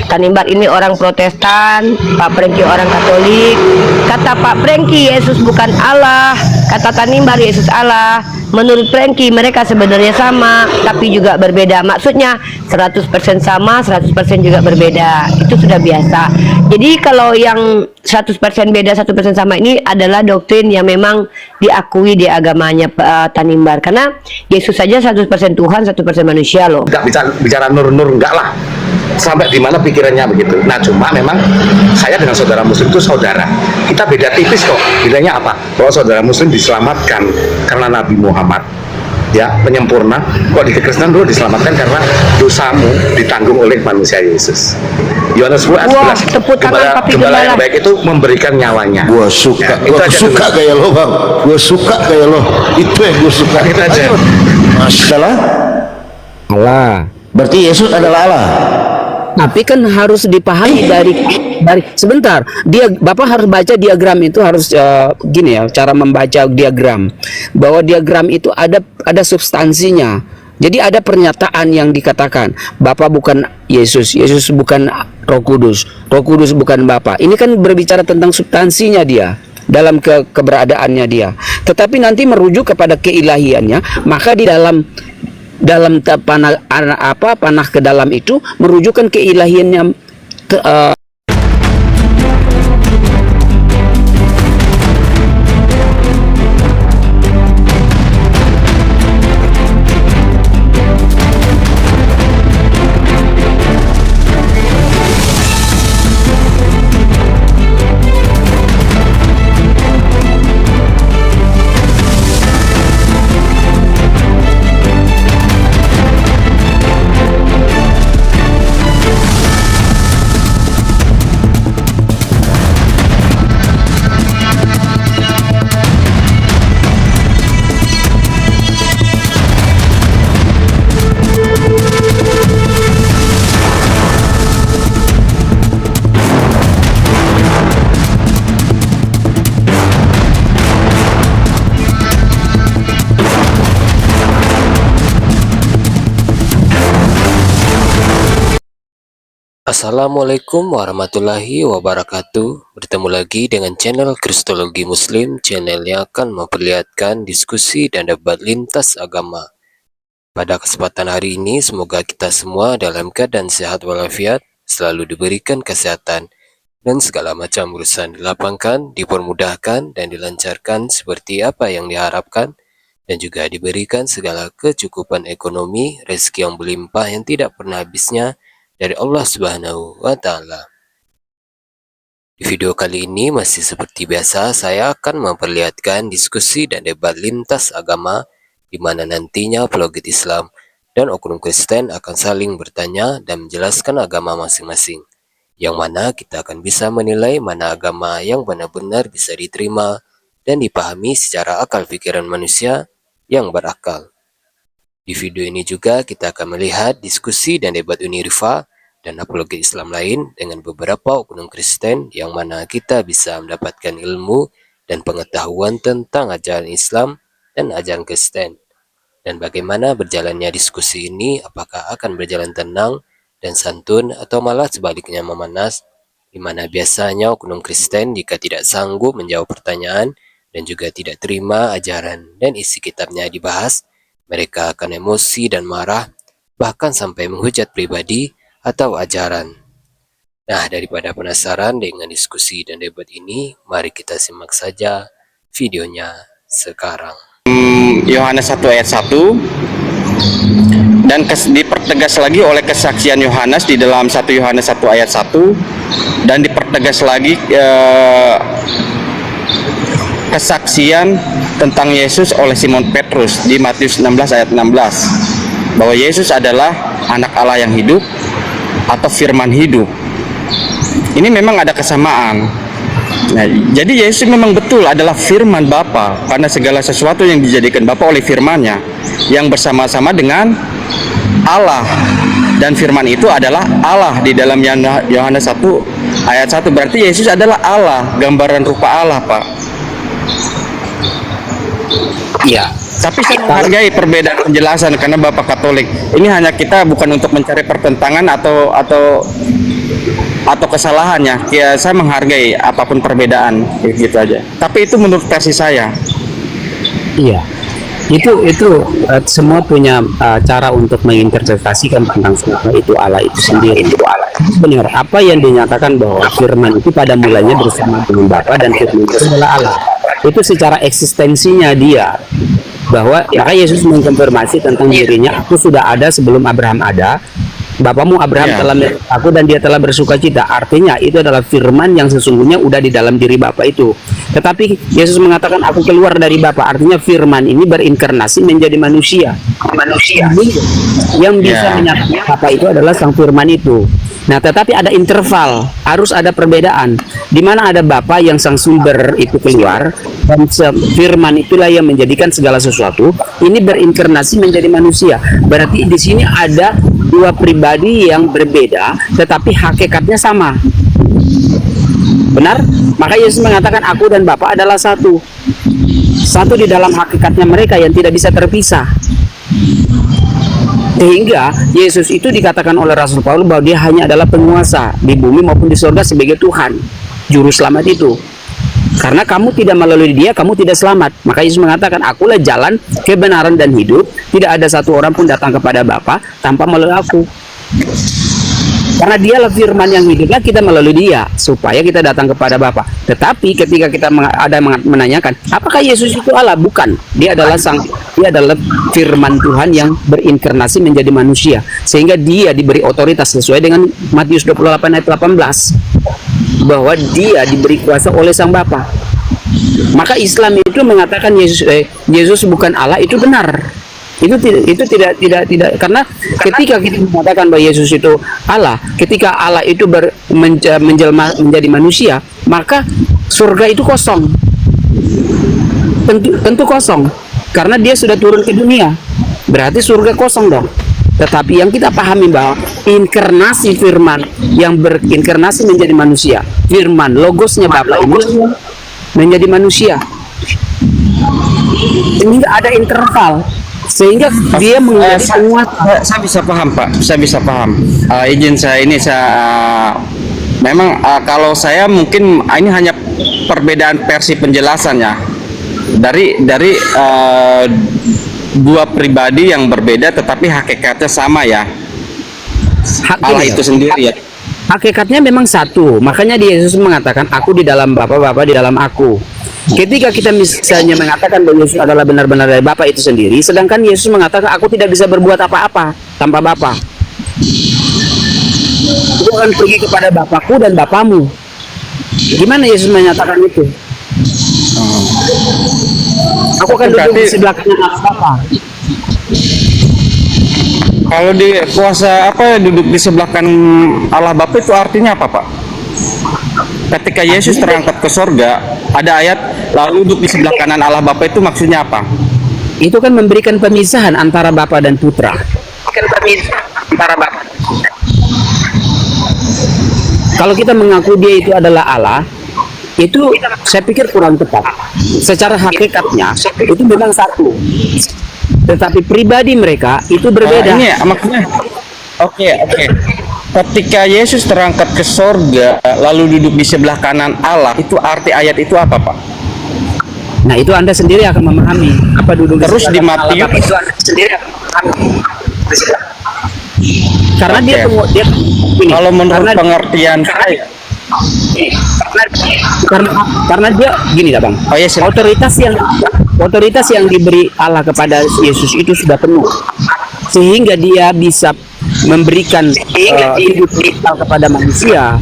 Tanimbar ini orang Protestan, Pak Prengki orang Katolik. Kata Pak Prengki, Yesus bukan Allah. Kata Tanimbar, Yesus Allah. Menurut Prengki, mereka sebenarnya sama, tapi juga berbeda. Maksudnya 100% sama, 100% juga berbeda. Itu sudah biasa. Jadi kalau yang 100% beda, 100% sama ini adalah doktrin yang memang diakui di agamanya Tanimbar. Karena Yesus saja 100% Tuhan, 100% manusia loh. Enggak bicara nur-nur, enggak lah. Sampai di mana pikirannya begitu. Nah, cuma memang saya dengan saudara muslim itu saudara. Kita beda tipis kok. Bedanya apa? Bahwa saudara muslim diselamatkan karena Nabi Muhammad, ya, penyempurna. Kok di Kristen dulu diselamatkan karena dosamu ditanggung oleh manusia Yesus. Yohanes 10 ayat 11. Gembala yang baik itu memberikan nyawanya. Gua suka, ya, gua suka dulu. gaya lo bang. Gua suka gaya lo. Itu yang gua suka. Itu aja. Masalah Allah. berarti Yesus adalah Allah. Tapi kan harus dipahami dari sebentar. Bapak harus baca diagram itu harus gini ya, cara membaca diagram. Bahwa diagram itu ada substansinya. Jadi ada pernyataan yang dikatakan, Bapak bukan Yesus, Yesus bukan Roh Kudus bukan Bapak. Ini kan berbicara tentang substansinya dia dalam keberadaannya dia. Tetapi nanti merujuk kepada keilahiannya, maka di dalam panah ke dalam itu merujukkan keilahiannya. Assalamualaikum warahmatullahi wabarakatuh. Bertemu lagi dengan channel Kristologi Muslim, channel yang akan memperlihatkan diskusi dan debat lintas agama. Pada kesempatan hari ini, semoga kita semua dalam keadaan sehat walafiat, selalu diberikan kesehatan, dan segala macam urusan dilapangkan, dipermudahkan, dan dilancarkan seperti apa yang diharapkan, dan juga diberikan segala kecukupan ekonomi, rezeki yang berlimpah yang tidak pernah habisnya, dari Allah Subhanahu wa Ta'ala. Di video kali ini masih seperti biasa, saya akan memperlihatkan diskusi dan debat lintas agama, di mana nantinya apologet Islam dan oknum Kristen akan saling bertanya dan menjelaskan agama masing-masing, yang mana kita akan bisa menilai mana agama yang benar-benar bisa diterima dan dipahami secara akal pikiran manusia yang berakal. Di video ini juga kita akan melihat diskusi dan debat Unirifa dan apologet Islam lain dengan beberapa oknum Kristen, yang mana kita bisa mendapatkan ilmu dan pengetahuan tentang ajaran Islam dan ajaran Kristen. Dan bagaimana berjalannya diskusi ini, apakah akan berjalan tenang dan santun atau malah sebaliknya memanas, di mana biasanya oknum Kristen jika tidak sanggup menjawab pertanyaan dan juga tidak terima ajaran dan isi kitabnya dibahas, mereka akan emosi dan marah, bahkan sampai menghujat pribadi atau ajaran. Nah, daripada penasaran dengan diskusi dan debat ini, mari kita simak saja videonya sekarang. Yohanes 1 ayat 1, dan dipertegas lagi oleh kesaksian Yohanes di dalam 1 Yohanes 1 ayat 1, dan dipertegas lagi kesaksian tentang Yesus oleh Simon Petrus di Matius 16 ayat 16, bahwa Yesus adalah anak Allah yang hidup atau firman hidup. Ini memang ada kesamaan. Nah, jadi Yesus memang betul adalah firman Bapa, karena segala sesuatu yang dijadikan Bapa oleh firman-Nya yang bersama-sama dengan Allah, dan firman itu adalah Allah di dalam Yohanes 1 ayat 1. Berarti Yesus adalah Allah, gambaran rupa Allah, Pak. Iya, Tapi saya menghargai perbedaan penjelasan karena Bapak Katolik. Ini hanya kita bukan untuk mencari pertentangan atau kesalahannya. Ya, saya menghargai apapun perbedaan gitu aja. Tapi itu menurut versi saya. Iya, itu semua punya cara untuk menginterpretasikan tentang siapa itu Allah itu sendiri. Itu Allah. Benar, apa yang dinyatakan bahwa Firman itu pada mulanya bersama dengan Bapa dan Firman itu adalah Allah. Itu secara eksistensinya dia, bahwa maka Yesus mengkonfirmasi tentang dirinya, aku sudah ada sebelum Abraham ada. Bapamu Abraham telah melihat aku dan dia telah bersukacita. Artinya itu adalah firman yang sesungguhnya udah di dalam diri Bapa itu. Tetapi Yesus mengatakan aku keluar dari Bapa. Artinya firman ini berinkarnasi menjadi manusia. Yang bisa menyatakan Bapa itu adalah sang firman itu. Nah, tetapi ada interval, harus ada perbedaan. Di mana ada Bapa yang sang sumber itu keluar dan firman itulah yang menjadikan segala sesuatu. Ini berinkarnasi menjadi manusia. Berarti di sini ada dua pribadi yang berbeda, tetapi hakikatnya sama. Benar? Maka Yesus mengatakan aku dan Bapa adalah satu. Satu di dalam hakikatnya mereka yang tidak bisa terpisah. Sehingga Yesus itu dikatakan oleh Rasul Paulus bahwa dia hanya adalah penguasa di bumi maupun di surga sebagai Tuhan, juru selamat itu. Karena kamu tidak melalui dia, kamu tidak selamat. Maka Yesus mengatakan, akulah jalan, kebenaran dan hidup. Tidak ada satu orang pun datang kepada Bapa tanpa melalui aku. Karena dialah firman yang hiduplah kita melalui dia, supaya kita datang kepada Bapa. Tetapi ketika kita ada menanyakan, apakah Yesus itu Allah? Bukan. Dia adalah firman Tuhan yang berinkarnasi menjadi manusia. Sehingga dia diberi otoritas sesuai dengan Matius 28 ayat 18. Bahwa dia diberi kuasa oleh sang Bapa. Maka Islam itu mengatakan Yesus bukan Allah, itu benar. Itu tidak karena ketika kita mengatakan bahwa Yesus itu Allah, ketika Allah itu menjelma menjadi manusia, maka surga itu kosong. Tentu kosong karena dia sudah turun ke dunia. Berarti surga kosong dong. Tetapi yang kita pahami bahwa inkarnasi firman yang berinkarnasi menjadi manusia, firman logosnya Bapa ini menjadi manusia. Sehingga ada interval. Sehingga dia menjadi penguasa. Saya bisa paham, Pak. Saya bisa paham. Izin saya ini memang kalau saya mungkin ini hanya perbedaan versi penjelasannya dari dua pribadi yang berbeda tetapi hakikatnya sama ya. Allah itu sendiri ya. Hakikatnya memang satu. Makanya Yesus mengatakan aku di dalam Bapa, Bapa di dalam aku. Ketika kita misalnya mengatakan bahwa Yesus adalah benar-benar dari Bapa itu sendiri, sedangkan Yesus mengatakan aku tidak bisa berbuat apa-apa tanpa Bapa. Aku akan pergi kepada Bapakku dan Bapamu. Gimana Yesus menyatakan itu? Aku akan duduk di sebelah kanan Allah Bapa. Kalau di kuasa duduk di sebelah kanan Allah Bapa itu artinya apa, Pak? Ketika Yesus terangkat ke sorga, ada ayat lalu duduk di sebelah kanan Allah Bapa itu maksudnya apa? Itu kan memberikan pemisahan antara Bapa dan Putra. Kalau kita mengaku dia itu adalah Allah, itu saya pikir kurang tepat. Secara hakikatnya itu memang satu, tetapi pribadi mereka itu berbeda. Ini ya, maksudnya oke. Ketika Yesus terangkat ke sorga lalu duduk di sebelah kanan Allah, itu arti ayat itu apa, Pak? Nah, itu Anda sendiri akan memahami apa duduk terus di Matius itu Anda sendiri akan memahami. Karena dia ini, kalau menurut pengertian saya karena dia gini lah Bang. Oh, yes, otoritas yang diberi Allah kepada Yesus itu sudah penuh. Sehingga dia bisa memberikan hidup kepada manusia.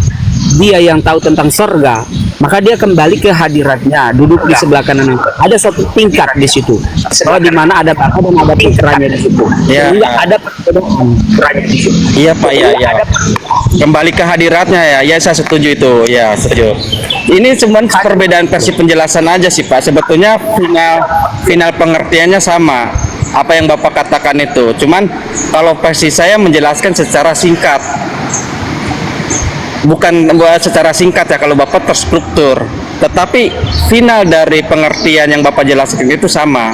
Dia yang tahu tentang sorga, maka dia kembali ke hadiratnya, duduk di sebelah kanan. Ada suatu tingkat di situ, di mana ada Bapa dan ada putranya di situ. Sehingga ada perbedaan di situ. Iya Pak, ya. Kembali ke hadiratnya ya. Ya, saya setuju itu. Ya, setuju. Ini cuma perbedaan versi penjelasan aja sih Pak. Sebetulnya final pengertiannya sama. Apa yang Bapak katakan itu. Cuman kalau versi saya menjelaskan secara singkat. Bukan secara singkat ya, kalau Bapak terstruktur. Tetapi final dari pengertian yang Bapak jelaskan itu sama.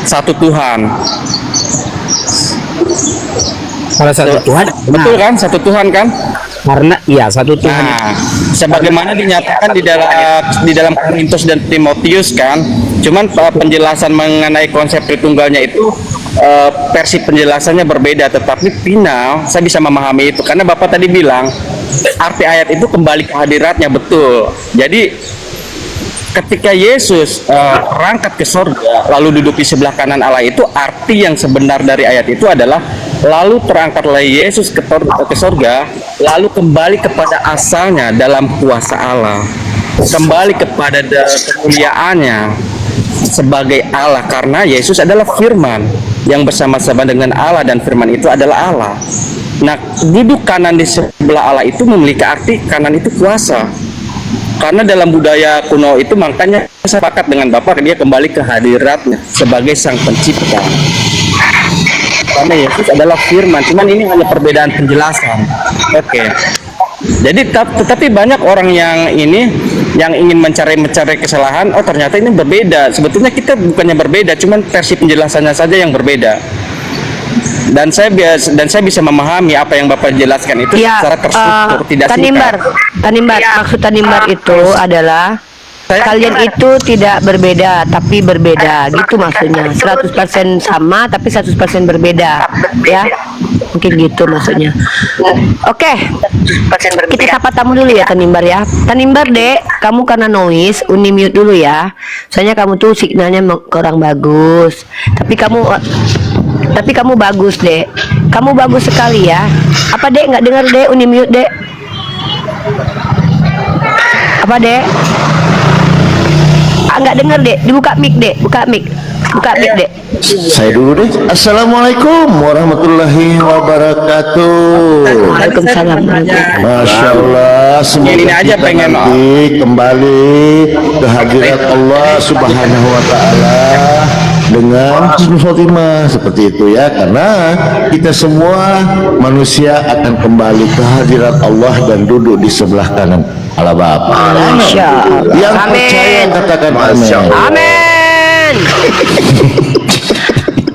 satu Tuhan. Salah satu Tuhan. Betul kan? Satu Tuhan kan? Karena iya satu Tuhan. Nah, sebagaimana dinyatakan di dalam Korintus dan Timotius kan, cuman penjelasan mengenai konsep Tritunggalnya itu versi penjelasannya berbeda, tetapi final saya bisa memahami itu karena Bapak tadi bilang arti ayat itu kembali ke hadiratnya, betul. Jadi ketika Yesus berangkat ke surga lalu duduk di sebelah kanan Allah, itu arti yang sebenar dari ayat itu adalah lalu terangkatlah Yesus ke surga lalu kembali kepada asalnya dalam kuasa Allah, kembali kepada kemuliaannya sebagai Allah, karena Yesus adalah firman yang bersama-sama dengan Allah dan firman itu adalah Allah. Nah, duduk kanan di sebelah Allah itu memiliki arti kanan itu kuasa. Karena dalam budaya kuno itu, makanya saya sepakat dengan Bapak, dia kembali ke hadiratnya sebagai sang pencipta. Karena Yesus adalah firman, cuman ini hanya perbedaan penjelasan. Oke. Jadi tetapi banyak orang yang ingin mencari kesalahan. Oh, ternyata ini berbeda. Sebetulnya kita bukannya berbeda, cuman versi penjelasannya saja yang berbeda. Dan saya bisa memahami apa yang Bapak jelaskan itu Ya, secara terstruktur, tidak Tanimbar, singkat. maksud Tanimbar itu adalah kalian itu tidak berbeda tapi berbeda, gitu maksudnya. 100% sama tapi 100% berbeda, ya. Mungkin gitu maksudnya. Oke. Kita sapa tamu dulu ya, Tanimbar ya. Tanimbar, Dek, kamu karena noise, mute dulu ya. Soalnya kamu tuh signalnya kurang bagus. Tapi kamu bagus, Dek. Kamu bagus sekali ya. Apa, Dek? Nggak dengar, Dek? Mute, Dek. Apa, Dek? Nggak dengar, Dek. Dibuka mic, Dek. Buka mic, Dek. Saya dulu deh. Assalamualaikum warahmatullahi wabarakatuh. Waalaikumsalam. Masya Allah, semoga Ini aja kita pengen, nanti kembali ke hadirat Allah Subhanahu wa Ta'ala dengan husnul khotimah seperti itu ya, karena kita semua manusia akan kembali ke hadirat Allah dan duduk di sebelah kanan Allah Bapa. Masya Allah. Yang Amin. percaya katakan amin. Amin.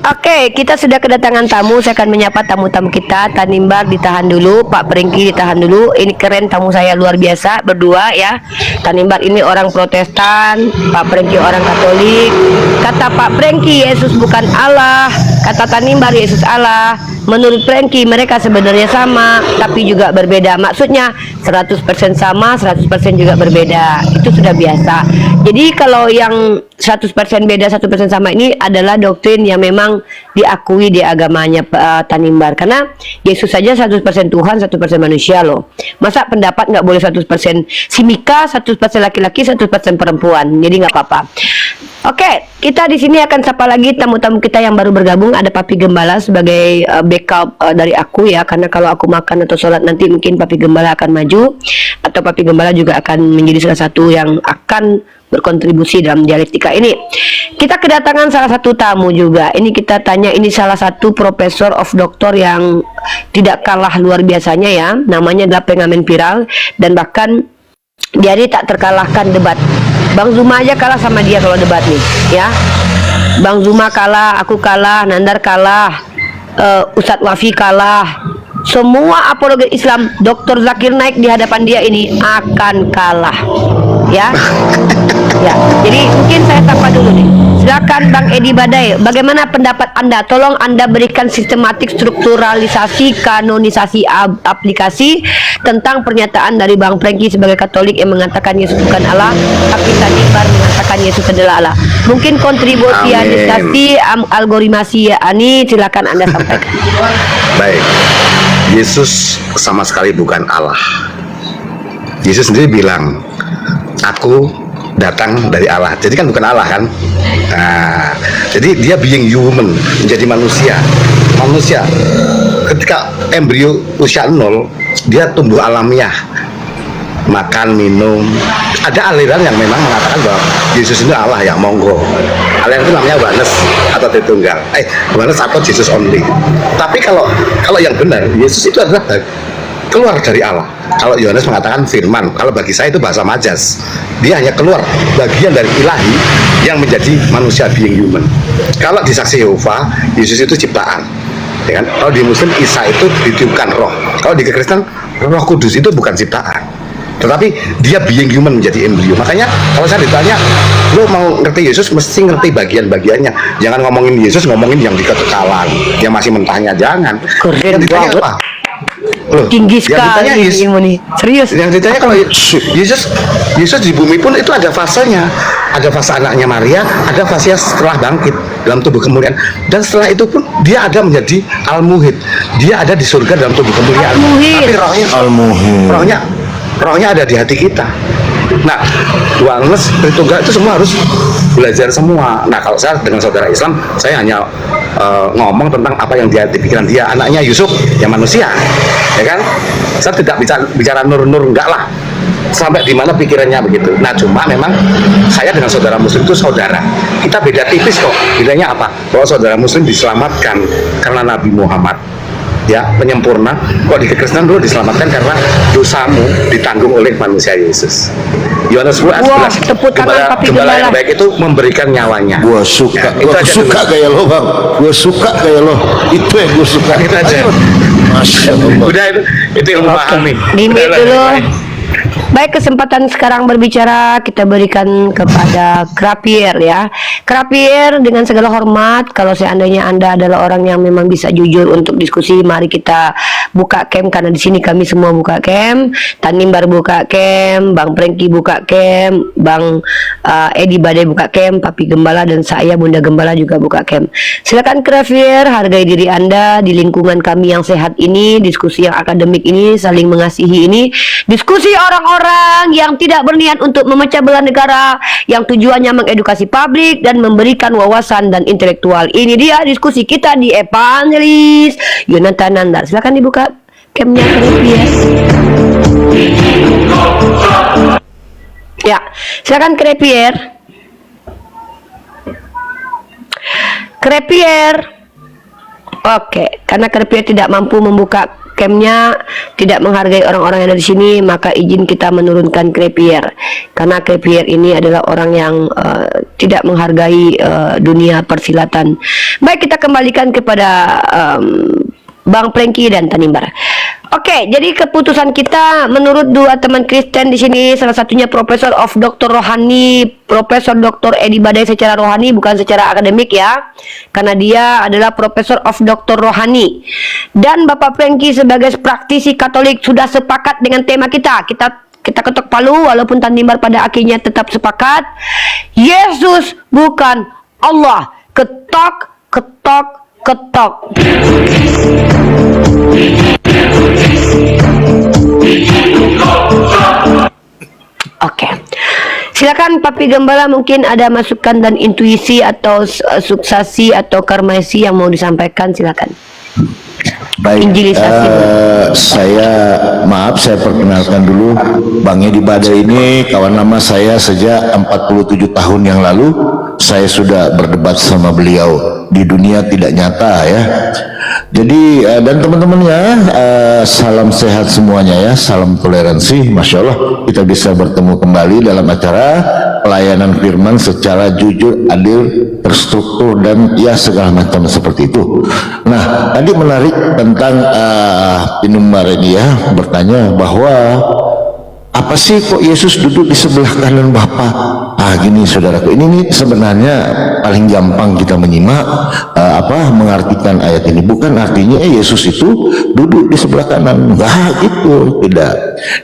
Oke, kita sudah kedatangan tamu. Saya akan menyapa tamu-tamu kita. Tanimbar ditahan dulu, Pak Prengki ditahan dulu. Ini keren, tamu saya luar biasa berdua ya. Tanimbar ini orang Protestan, Pak Prengki orang Katolik. Kata Pak Prengki, Yesus bukan Allah. Kata Tanimbar, Yesus Allah. Menurut Prengki, mereka sebenarnya sama, tapi juga berbeda. Maksudnya 100% sama, 100% juga berbeda. Itu sudah biasa. Jadi kalau yang 100% beda, 100% sama ini adalah doktrin yang memang diakui di agamanya Tanimbar. Karena Yesus saja 100% Tuhan, 100% manusia loh. Masa pendapat nggak boleh 100% si Mika, 100% laki-laki, 100% perempuan. Jadi nggak apa-apa. Oke, kita di sini akan sapa lagi tamu-tamu kita yang baru bergabung. Ada Papi Gembala sebagai backup dari aku ya. Karena kalau aku makan atau sholat nanti mungkin Papi Gembala akan maju. Atau Papi Gembala juga akan menjadi salah satu yang akan berkontribusi dalam dialektika ini. Kita kedatangan salah satu tamu juga. Ini kita tanya, ini salah satu profesor of doktor yang tidak kalah luar biasanya ya. Namanya adalah pengamen viral dan bahkan dia ini tak terkalahkan debat. Bang Zuma aja kalah sama dia kalau debat nih ya. Bang Zuma kalah, aku kalah, Nandar kalah, Ustadz Wafi kalah. Semua apologet Islam, Dr. Zakir Naik di hadapan dia ini akan kalah ya. Ya, jadi mungkin saya sapa dulu nih. Silakan Bang Edi Badai, bagaimana pendapat Anda? Tolong Anda berikan sistematik strukturalisasi, kanonisasi aplikasi tentang pernyataan dari Bang Prengki sebagai Katolik yang mengatakan Yesus bukan Allah, tapi Tanimbar mengatakan Yesus adalah Allah. Mungkin kontribusi administrasi, algoritmasi Ani, silakan Anda sampaikan. Baik, Yesus sama sekali bukan Allah. Yesus sendiri bilang, aku datang dari Allah. Jadi kan bukan Allah kan. Nah, jadi dia being human, menjadi manusia. Manusia ketika embrio usia 0, dia tumbuh alamiah, makan, minum. Ada aliran yang memang mengatakan bahwa Yesus itu Allah ya, monggo. Aliran itu namanya Oneness atau Tritunggal. Oneness atau Jesus only. Tapi kalau yang benar, Yesus itu adalah keluar dari Allah. Kalau Yohanes mengatakan firman, kalau bagi saya itu bahasa majas. Dia hanya keluar bagian dari ilahi yang menjadi manusia, being human. Kalau di saksi Yehova, Yesus itu ciptaan, ya kan? Kalau di Muslim, Isa itu ditiupkan roh. Kalau di Kristen, Roh Kudus itu bukan ciptaan, tetapi dia being human, menjadi embrio. Makanya kalau saya ditanya, lo mau ngerti Yesus mesti ngerti bagian-bagiannya. Jangan ngomongin Yesus, ngomongin yang di kekekalan, yang masih mentahnya, jangan. Keren Yang ditanya banget. apa? Loh, Tinggi yang ditanya sekali Yesus, ini. Serius. yang ditanya kalau Yesus di bumi pun itu ada fasenya. Ada fase anaknya Maria, ada fase setelah bangkit dalam tubuh kemuliaan, dan setelah itu pun dia ada menjadi al-muhid. Dia ada di surga dalam tubuh kemuliaan. Al-muhid. Tapi rohnya ada di hati kita. Nah, oneness, Tritunggal itu semua harus belajar semua. Nah, kalau saya dengan saudara Islam, saya hanya ngomong tentang apa yang dia dipikiran dia. Anaknya Yusuf yang manusia, ya kan? Saya tidak bicara nur-nur, enggak lah. Sampai di mana pikirannya begitu. Nah, cuma memang saya dengan saudara Muslim itu saudara. Kita beda tipis kok. Bedanya apa? Bahwa saudara Muslim diselamatkan karena Nabi Muhammad, ya, penyempurna. Kok di Kekristenan dulu diselamatkan karena dosamu ditanggung oleh manusia Yesus. Yohanes 11, Wah, tepuk tangan Papi gembala yang Gembala. baik itu memberikan nyawanya. Gua suka, Ya, itu gua aja suka dulu. kayak lo bang, gua suka kayak lo, itu yang gua suka. Itu aja. Masya Allah. Udah, itu ilmu paham nih. Limit Udah, dulu. baik. Baik, kesempatan sekarang berbicara kita berikan kepada Krapier ya. Krapier, dengan segala hormat, kalau seandainya Anda adalah orang yang memang bisa jujur untuk diskusi, mari kita buka cam, karena di sini kami semua buka cam. Tanimbar buka cam, Bang Prengki buka cam, Bang Edi Badai buka cam, Papi Gembala dan saya Bunda Gembala juga buka cam. Silakan Krapier, hargai diri Anda di lingkungan kami yang sehat ini, diskusi yang akademik ini, saling mengasihi ini, diskusi orang-orang yang tidak berniat untuk memecah belah negara, yang tujuannya mengedukasi publik dan memberikan wawasan dan intelektual. Ini dia diskusi kita di Evangelis Yonatan Nandar. Silakan dibuka camnya, Krapier. Ya, silakan Krapier. Krapier. Oke, karena Krapier tidak mampu membuka camnya, tidak menghargai orang-orang yang ada di sini, maka izin kita menurunkan Krapier. Karena Krapier ini adalah orang yang tidak menghargai dunia persilatan. Baik, kita kembalikan kepada Bang Prengki dan Tanimbar. Oke, jadi keputusan kita menurut dua teman Kristen di sini, salah satunya Profesor of Dr. Rohani, Profesor Dr. Edi Badai secara rohani, bukan secara akademik ya, karena dia adalah Profesor of Dr. Rohani. Dan Bapak Prengki sebagai praktisi Katolik sudah sepakat dengan tema kita. Kita ketok palu, walaupun Tanimbar pada akhirnya tetap sepakat. Yesus bukan Allah. Ketok, ketok, ketok. Oke, silakan Papi Gembala, mungkin ada masukan dan intuisi atau suksesi atau karmasi yang mau disampaikan, silakan. Baik, Injilisasi. saya perkenalkan dulu Bang Edi Badai ini kawan lama saya sejak 47 tahun yang lalu. Saya sudah berdebat sama beliau di dunia tidak nyata ya. Jadi dan teman-temannya, salam sehat semuanya ya, salam toleransi. Masya Allah, kita bisa bertemu kembali dalam acara pelayanan firman secara jujur, adil, terstruktur, dan ya segala macam seperti itu. Nah, tadi menarik tentang Tanimbar ini ya, bertanya bahwa apa sih kok Yesus duduk di sebelah kanan Bapa? Gini saudaraku, ini nih sebenarnya paling gampang kita menyimak mengartikan ayat ini. Bukan artinya Yesus itu duduk di sebelah kanan, enggak gitu, tidak.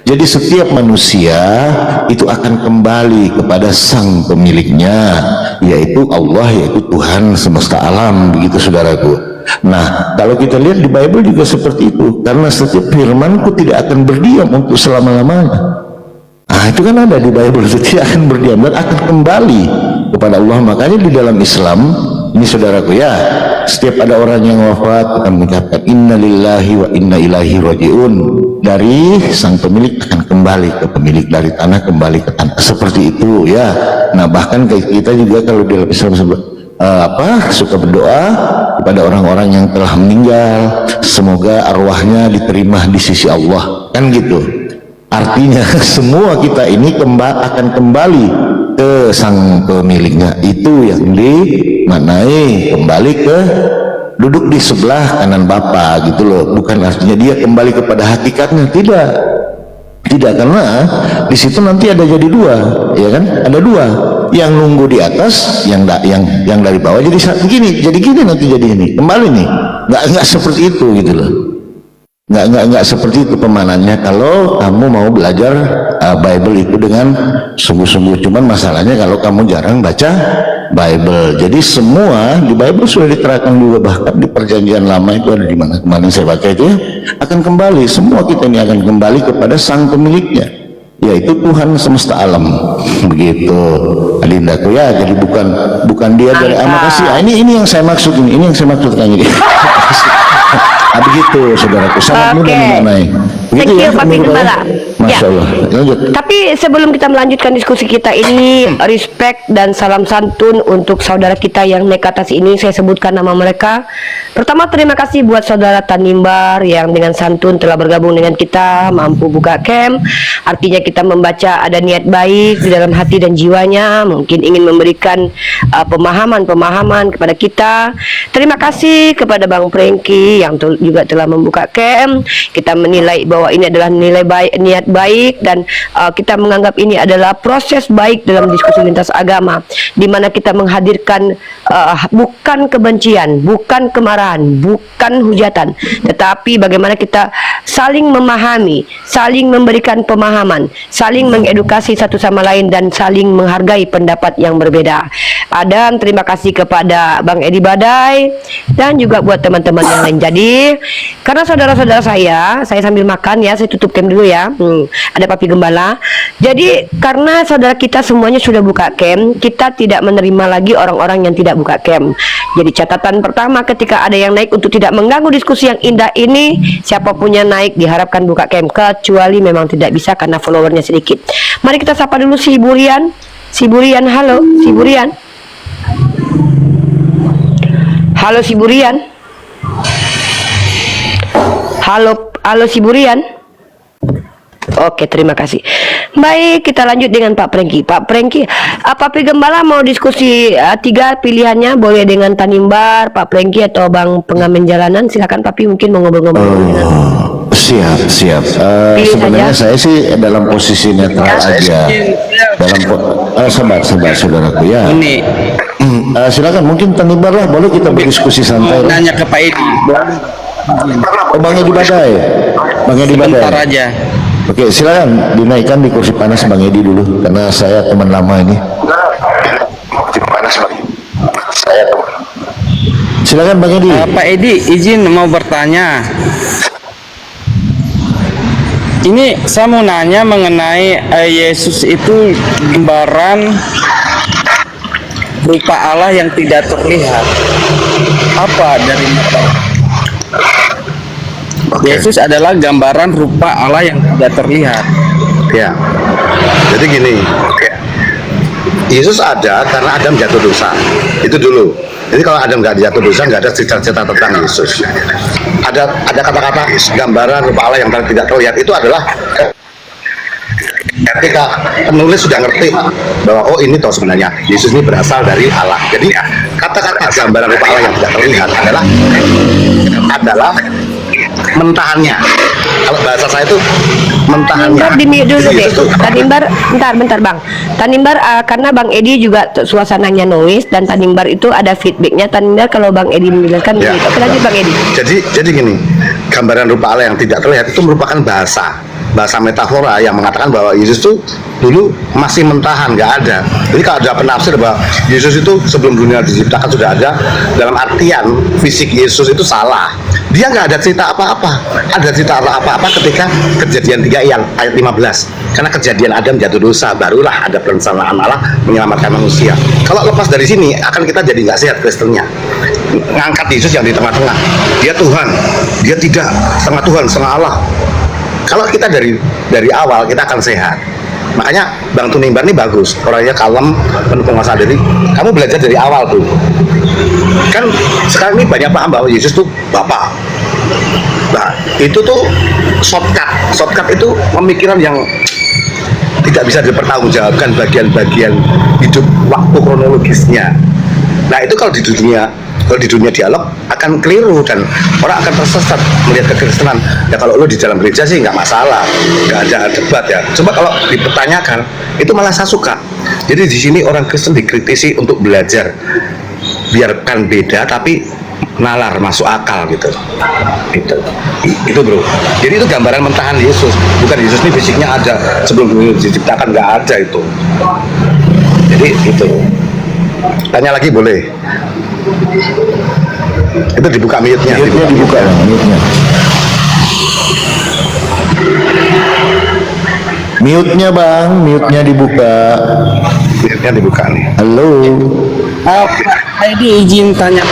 Jadi setiap manusia itu akan kembali kepada sang pemiliknya, yaitu Allah, yaitu Tuhan semesta alam, begitu saudaraku. Nah, kalau kita lihat di Bible juga seperti itu, karena setiap firman-Ku tidak akan berdiam untuk selama-lamanya. Itu kan ada di Bible, itu tidak akan berdiam dan akan kembali kepada Allah. Makanya di dalam Islam ini saudaraku ya, setiap ada orang yang wafat akan mengucapkan innalillahi wa inna ilaihi rajiun. Dari sang pemilik akan kembali ke pemilik, dari tanah kembali ke tanah, seperti itu ya. Nah, bahkan kita juga kalau di dalam Islam suka berdoa kepada orang-orang yang telah meninggal, semoga arwahnya diterima di sisi Allah. kan gitu. Artinya semua kita ini akan kembali ke sang pemiliknya. Itu yang dimaknai kembali ke duduk di sebelah kanan Bapa gitu loh. Bukan artinya dia kembali kepada hakikatnya, tidak, karena di situ nanti ada jadi dua, ya kan? Ada dua, yang nunggu di atas, yang dari bawah jadi gini nanti jadi ini kembali nih. Nggak seperti itu gitu loh. Nggak seperti itu pemanannya kalau kamu mau belajar Bible itu dengan sungguh-sungguh. Cuman masalahnya kalau kamu jarang baca Bible. Jadi semua di Bible sudah diterangkan juga, bahkan di perjanjian lama itu ada di mana kemarin saya baca itu ya, akan kembali, semua kita ini akan kembali kepada sang pemiliknya, yaitu Tuhan semesta alam. Begitu Adindaku ya. Jadi bukan dia dari makasih. Ini yang saya maksud, ini yang saya maksud kan ini. Begitu saudaraku, sangat mudah dimaknai. Thank you, Papi Gembala. Masya Allah. Lanjut. Tapi sebelum kita melanjutkan diskusi kita ini, respect dan salam santun untuk saudara kita yang naik ke atas ini. Saya sebutkan nama mereka. Pertama, terima kasih buat saudara Tanimbar yang dengan santun telah bergabung dengan kita, mampu buka camp. Artinya kita membaca ada niat baik di dalam hati dan jiwanya, mungkin ingin memberikan pemahaman kepada kita. Terima kasih kepada Bang Prengki yang juga telah membuka camp. Kita menilai bahwa ini adalah niat baik, dan kita menganggap ini adalah proses baik dalam diskusi lintas agama, di mana kita menghadirkan bukan kebencian, bukan kemarahan, bukan hujatan, tetapi bagaimana kita saling memahami, saling memberikan pemahaman, saling mengedukasi satu sama lain, dan saling menghargai pendapat yang berbeda. Dan terima kasih kepada Bang Edi Badai dan juga buat teman-teman yang lain. Jadi karena saudara-saudara saya sambil makan ya, saya tutup camp dulu ya. Ada Papi Gembala. Jadi karena saudara kita semuanya sudah buka camp, kita tidak menerima lagi orang-orang yang tidak buka camp. Jadi catatan pertama ketika ada yang naik, untuk tidak mengganggu diskusi yang indah ini, siapapun yang naik diharapkan buka camp, kecuali memang tidak bisa karena followernya sedikit. Mari kita sapa dulu si Burian. Halo si Burian. Halo si Burian. Halo si Burian. Oke, terima kasih. Baik, kita lanjut dengan Pak Prengki. Pak Prengki, Papi Gembala mau diskusi 3 pilihannya, boleh dengan Tanimbar, Pak Prengki, atau Bang Pengamen Jalanan. Silakan Papi, mungkin mau ngobrol-ngobrol. Siap. Sebenarnya saya sih dalam posisi netral aja. Sabar saudaraku ya. Ini Silakan, mungkin Tanimbar lah, boleh kita berdiskusi santai. nanya ke Pak Edi. Bang Edi Badai. Sebentar aja. Oke, silakan dinaikkan di kursi panas Bang Edi dulu, karena saya teman lama ini. Kursi panas Bang. Saya teman. Silakan Bang Edi. Pak Edi, izin mau bertanya. Ini saya mau nanya mengenai Yesus itu gambaran rupa Allah yang tidak terlihat. Apa dari mata? Yesus adalah gambaran rupa Allah yang tidak terlihat. Ya, jadi gini, Yesus ada karena Adam jatuh dosa, itu dulu. Jadi kalau Adam nggak jatuh dosa, nggak ada cerita-cerita tentang Yesus. Ada kata-kata gambaran rupa Allah yang tidak terlihat, itu adalah ketika penulis sudah ngerti bahwa oh ini toh sebenarnya Yesus ini berasal dari Allah. Jadi kata-kata gambaran rupa Allah yang tidak terlihat adalah mentahannya. Kalau bahasa saya itu mentahannya. Tanimbar di mute dulu deh. Tanimbar, bentar Bang. Tanimbar, karena Bang Edi juga suasananya noise, dan Tanimbar itu ada feedbacknya. Tanimbar kalau Bang Edi menjelaskan Ya, oke, lanjut Bang Edi. Jadi gini, gambaran rupa Allah yang tidak terlihat itu merupakan bahasa metafora yang mengatakan bahwa Yesus itu dulu masih mentahan, nggak ada. Jadi kalau ada penafsir bahwa Yesus itu sebelum dunia diciptakan sudah ada, dalam artian fisik Yesus itu salah. Dia nggak ada cerita apa-apa. Ada cerita apa-apa ketika Kejadian 3 ayat 15. Karena kejadian Adam jatuh dosa, barulah ada perencanaan Allah menyelamatkan manusia. Kalau lepas dari sini, akan kita jadi nggak sehat Kristennya. Ngangkat Yesus yang di tengah-tengah. Dia Tuhan, dia tidak setengah Tuhan, setengah Allah. Kalau kita dari awal, kita akan sehat. Makanya Bang Tanimbar ini bagus, orangnya kalem, penuh penguasaan diri. Kamu belajar dari awal tuh. Kan sekarang ini banyak paham bahwa Yesus tuh Bapa. Nah, itu tuh shortcut itu pemikiran yang tidak bisa dipertanggungjawabkan bagian-bagian hidup waktu kronologisnya. Nah, itu kalau di dunia dialog akan keliru dan orang akan tersesat melihat kekristenan. Ya kalau lo di dalam gereja sih nggak masalah, nggak ada debat ya. Coba kalau dipertanyakan, itu malah saya suka. Jadi di sini orang Kristen dikritisi untuk belajar, biarkan beda tapi nalar masuk akal gitu. Itu bro. Jadi itu gambaran mentahan Yesus, bukan Yesus ini fisiknya ada sebelum diciptakan, nggak ada itu. Jadi itu. Tanya lagi boleh. Itu dibuka mute-nya. Dibuka mute-nya. Mute-nya bang, mute-nya dibuka. Mute-nya dibuka nih. Halo. Pak Edi izin tanya.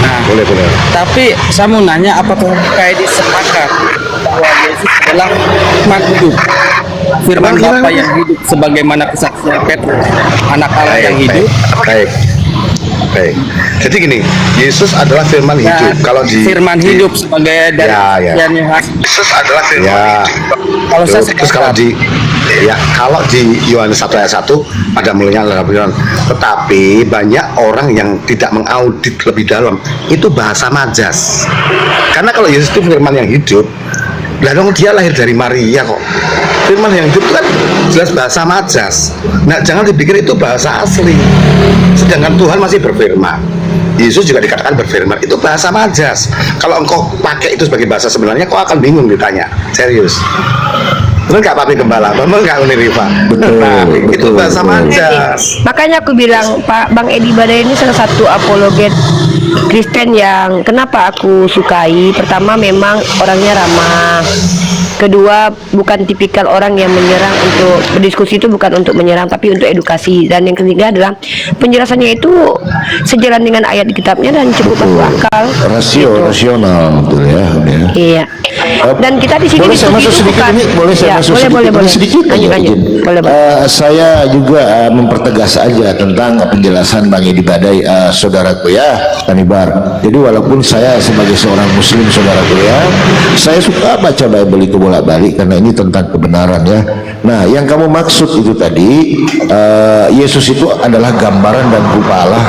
Nah, Boleh. tapi saya mau nanya, apakah Pak Edi sepakat bahwa Yesus adalah firman hidup, firman Bapa yang hidup, sebagaimana kesaksian Petrus, anak Allah yang hidup? Baik. Jadi gini, Yesus adalah firman hidup. Kalau di firman hidup sebagai dari Ya. Kesaksian Yohanes. Yesus adalah firman hidup. Kalau saya Terus kalau di Yohanes 1 ayat 1 pada mulanya adalah firman. Tetapi banyak orang yang tidak mengaudit lebih dalam. Itu bahasa majas. Karena kalau Yesus itu firman yang hidup, lah dong dia lahir dari Maria kok. Firman yang hidup itu kan jelas bahasa majas. Nah, jangan dipikir itu bahasa asli. Sedangkan Tuhan masih berfirman. Yesus juga dikatakan berfirman. Itu bahasa majas. Kalau engkau pakai itu sebagai bahasa sebenarnya, kau akan bingung ditanya. Serius. Betul nggak Papi Gembala? Betul nggak Uni Riva? Nah, itu bahasa majas. Makanya aku bilang Bang Edi Badai ini salah satu apologet Kristen yang kenapa aku sukai. Pertama memang orangnya ramah. Kedua, bukan tipikal orang yang menyerang. Untuk berdiskusi itu bukan untuk menyerang tapi untuk edukasi. Dan yang ketiga adalah penjelasannya itu sejalan dengan ayat di kitabnya dan cukup masuk akal. Rasional betul ya. Iya. Dan kita di sini Boleh saya diskusi masuk itu sedikit bukan- ini? Boleh saya Ya, masuk boleh. sedikit aja, Lanjut. izin. Boleh. Saya juga mempertegas aja tentang penjelasan Bang Edi Badai, saudaraku ya, Kanibar. Jadi walaupun saya sebagai seorang muslim, saudaraku ya, saya suka baca Bible itu bolak-balik karena ini tentang kebenaran ya. Nah, yang kamu maksud itu tadi, Yesus itu adalah gambaran dan rupa Allah.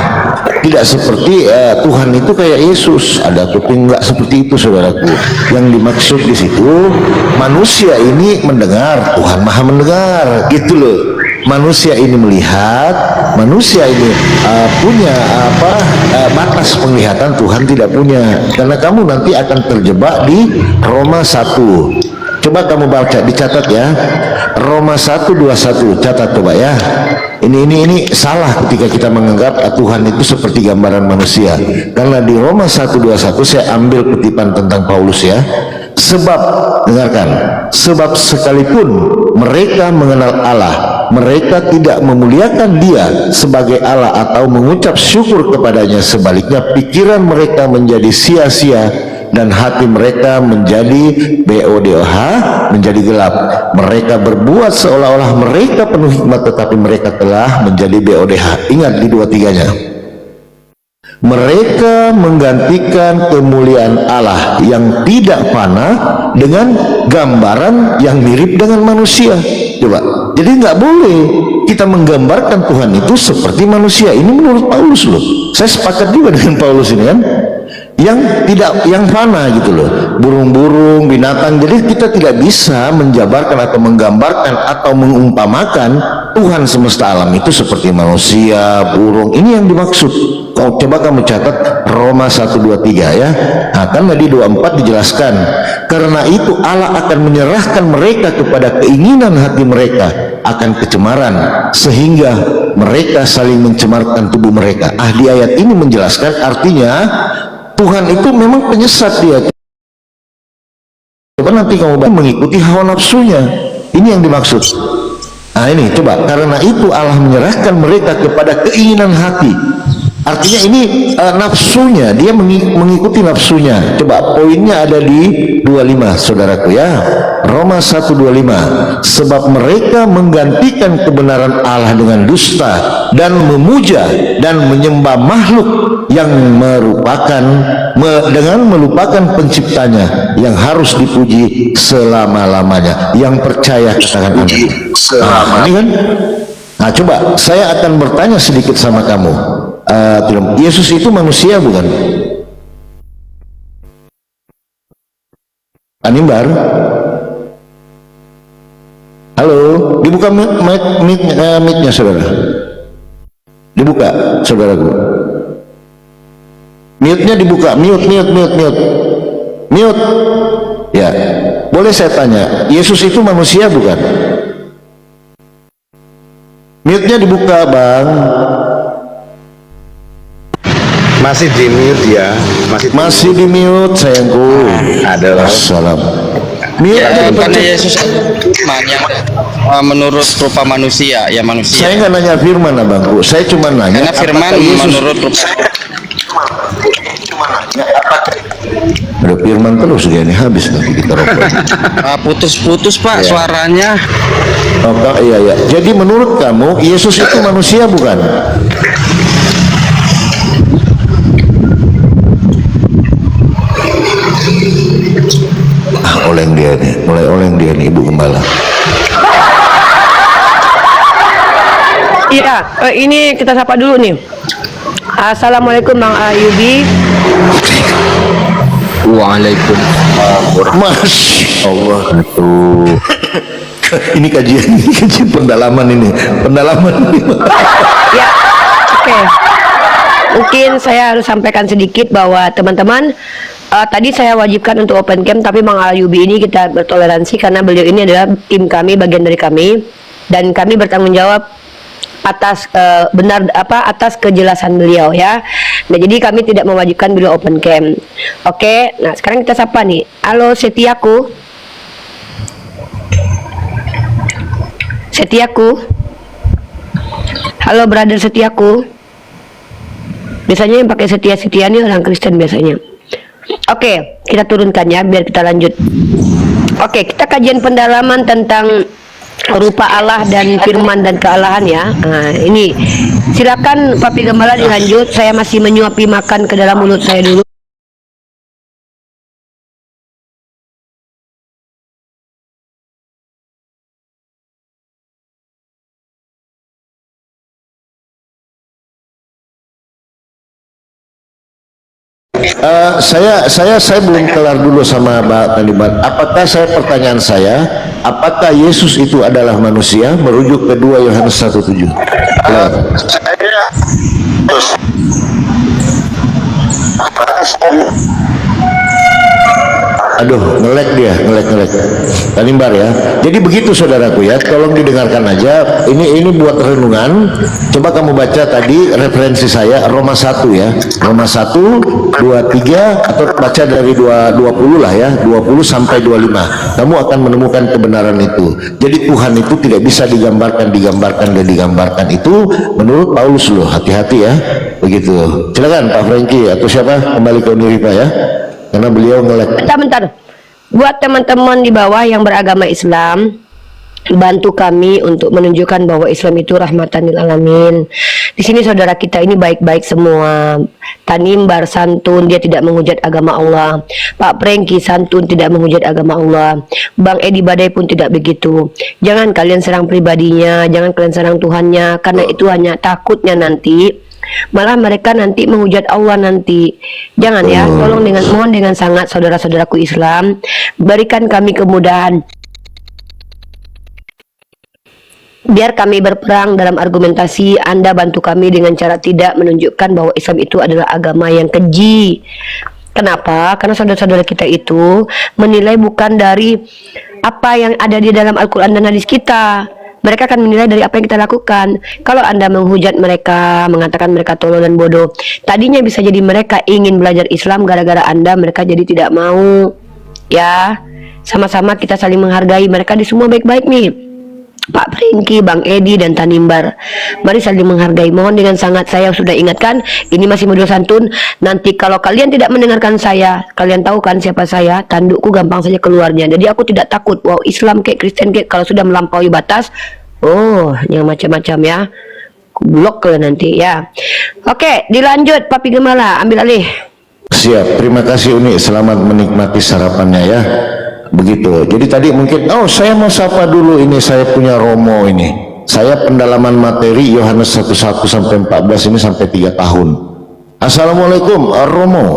Tidak seperti Tuhan itu kayak Yesus, ada kuping, enggak seperti itu, saudaraku. Yang dimaksud di situ manusia ini mendengar, Tuhan Maha mendengar, gitu loh. Manusia ini melihat, manusia ini punya batas penglihatan, Tuhan tidak punya. Karena kamu nanti akan terjebak di Roma 1. Coba kamu baca, dicatat ya. Roma 1:21, catat coba ya. Ini salah ketika kita menganggap Tuhan itu seperti gambaran manusia. Karena di Roma 1:21 saya ambil kutipan tentang Paulus ya. Sebab, dengarkan, sebab sekalipun mereka mengenal Allah, mereka tidak memuliakan Dia sebagai Allah atau mengucap syukur kepadanya. Sebaliknya pikiran mereka menjadi sia-sia dan hati mereka menjadi BODOH, menjadi gelap. Mereka berbuat seolah-olah mereka penuh hikmat, tetapi mereka telah menjadi BODH. Ingat di 2-3-nya. Mereka menggantikan kemuliaan Allah yang tidak fana dengan gambaran yang mirip dengan manusia. Coba, jadi nggak boleh kita menggambarkan Tuhan itu seperti manusia. Ini menurut Paulus loh. Saya sepakat juga dengan Paulus ini kan, yang fana gitu loh, burung-burung, binatang. Jadi kita tidak bisa menjabarkan atau menggambarkan atau mengumpamakan Tuhan semesta alam itu seperti manusia, burung. Ini yang dimaksud. Coba kamu catat Roma 1:23 ya. Nah, kan tadi 24 dijelaskan, karena itu Allah akan menyerahkan mereka kepada keinginan hati mereka akan kecemaran, sehingga mereka saling mencemarkan tubuh mereka. Di ayat ini menjelaskan artinya Tuhan itu memang penyesat dia. Coba nanti kamu mengikuti hawa nafsunya. Ini yang dimaksud. Nah ini coba, karena itu Allah menyerahkan mereka kepada keinginan hati. Artinya ini nafsunya, dia mengikuti nafsunya. Coba poinnya ada di 25, saudaraku ya. Roma 1:25. Sebab mereka menggantikan kebenaran Allah dengan dusta dan memuja dan menyembah makhluk yang merupakan dengan melupakan penciptanya yang harus dipuji selama-lamanya. Yang percaya katakan amin. Ini kan. Nah, coba saya akan bertanya sedikit sama kamu. Yesus itu manusia bukan? Animbar. Halo, dibuka mic-nya saudara. Dibuka, saudaraku. Mute-nya dibuka, mute. Ya, boleh saya tanya, Yesus itu manusia bukan? Mute-nya dibuka, Bang. Masih di mute ya, Masih di mute, sayangku. Adalah Salam. Ya, Mute-nya karena dipencet. Yesus firman yang menurut rupa manusia, ya manusia. Saya nggak nanya firman, abangku. Saya cuma nanya. Karena firman apakah Yesus menurut rupa ada firman terus dia ini habis nanti kita rokok. putus-putus Pak suaranya. Oh, iya. Jadi menurut kamu Yesus itu manusia bukan? Oleng dia nih, mulai oleng dia nih, Ibu Gembala. Iya, ini kita sapa dulu nih. Assalamualaikum Bang Ayubi. Waalaikumsalam. Masya Allah tuh. Ini kajian pendalaman ini. Ya, oke. Mungkin saya harus sampaikan sedikit bahwa teman-teman, tadi saya wajibkan untuk open cam, tapi Bang Ayubi ini kita bertoleransi karena beliau ini adalah tim kami, bagian dari kami, dan kami bertanggung jawab atas atas kejelasan beliau ya. Nah, jadi kami tidak mewajibkan beliau open cam. Oke, nah sekarang kita sapa nih. Halo Setiaku. Halo brother Setiaku. Biasanya yang pakai setia nih orang Kristen biasanya. Oke, kita turunkan ya biar kita lanjut. Oke, kita kajian pendalaman tentang rupa Allah dan firman dan kealahan ya. Nah, ini silakan Papi Gembala dilanjut. Saya masih menyuapi makan ke dalam mulut saya dulu. Saya belum kelar dulu sama Mbak Taliban. Apakah pertanyaan saya, apakah Yesus itu adalah manusia? Merujuk ke 2 Yohanes 1:7. Aduh, ngelek Tanimbar ya. Jadi begitu saudaraku ya, tolong didengarkan aja. Ini buat renungan. Coba kamu baca tadi referensi saya Roma 1 ya. Roma 1 23 atau baca dari 20 lah ya, 20 sampai 25. Kamu akan menemukan kebenaran itu. Jadi Tuhan itu tidak bisa digambarkan itu menurut Paulus loh. Hati-hati ya. Begitu. Silakan Pak Franky atau siapa kembali ke Uniripa ya. Karena beliau ngelek. Bentar. Buat teman-teman di bawah yang beragama Islam, bantu kami untuk menunjukkan bahwa Islam itu rahmatan lil alamin. Di sini saudara kita ini baik-baik semua. Tanimbar santun, dia tidak menghujat agama Allah. Pak Prengki santun, tidak menghujat agama Allah. Bang Edi Badai pun tidak begitu. Jangan kalian serang pribadinya, jangan kalian serang Tuhannya, karena itu hanya takutnya nanti malah mereka nanti menghujat Allah nanti. Jangan ya, tolong mohon dengan sangat saudara-saudaraku Islam, berikan kami kemudahan biar kami berperang dalam argumentasi. Anda bantu kami dengan cara tidak menunjukkan bahwa Islam itu adalah agama yang keji. Kenapa? Karena saudara-saudara kita itu menilai bukan dari apa yang ada di dalam Al-Quran dan hadis kita. Mereka akan menilai dari apa yang kita lakukan. Kalau Anda menghujat mereka, mengatakan mereka tolol dan bodoh, tadinya bisa jadi mereka ingin belajar Islam, gara-gara Anda mereka jadi tidak mau. Ya, sama-sama kita saling menghargai. Mereka di semua baik-baik nih, Pak Prengki, Bang Edi, dan Tanimbar. Mari saling menghargai. Mohon dengan sangat, saya sudah ingatkan, ini masih modul santun. Nanti kalau kalian tidak mendengarkan saya, kalian tahu kan siapa saya, tandukku gampang saja keluarnya. Jadi aku tidak takut, wow Islam kayak Kristen kayak, kalau sudah melampaui batas, oh yang macam-macam ya. blok ke nanti ya. Oke, dilanjut Papi Gembala, ambil alih. Siap, terima kasih Uni, selamat menikmati sarapannya ya. Begitu. Jadi tadi mungkin, oh saya mau sapa dulu, ini saya punya Romo ini. Saya pendalaman materi Yohanes 1:1 sampai 14 ini sampai 3 tahun. Assalamualaikum Romo.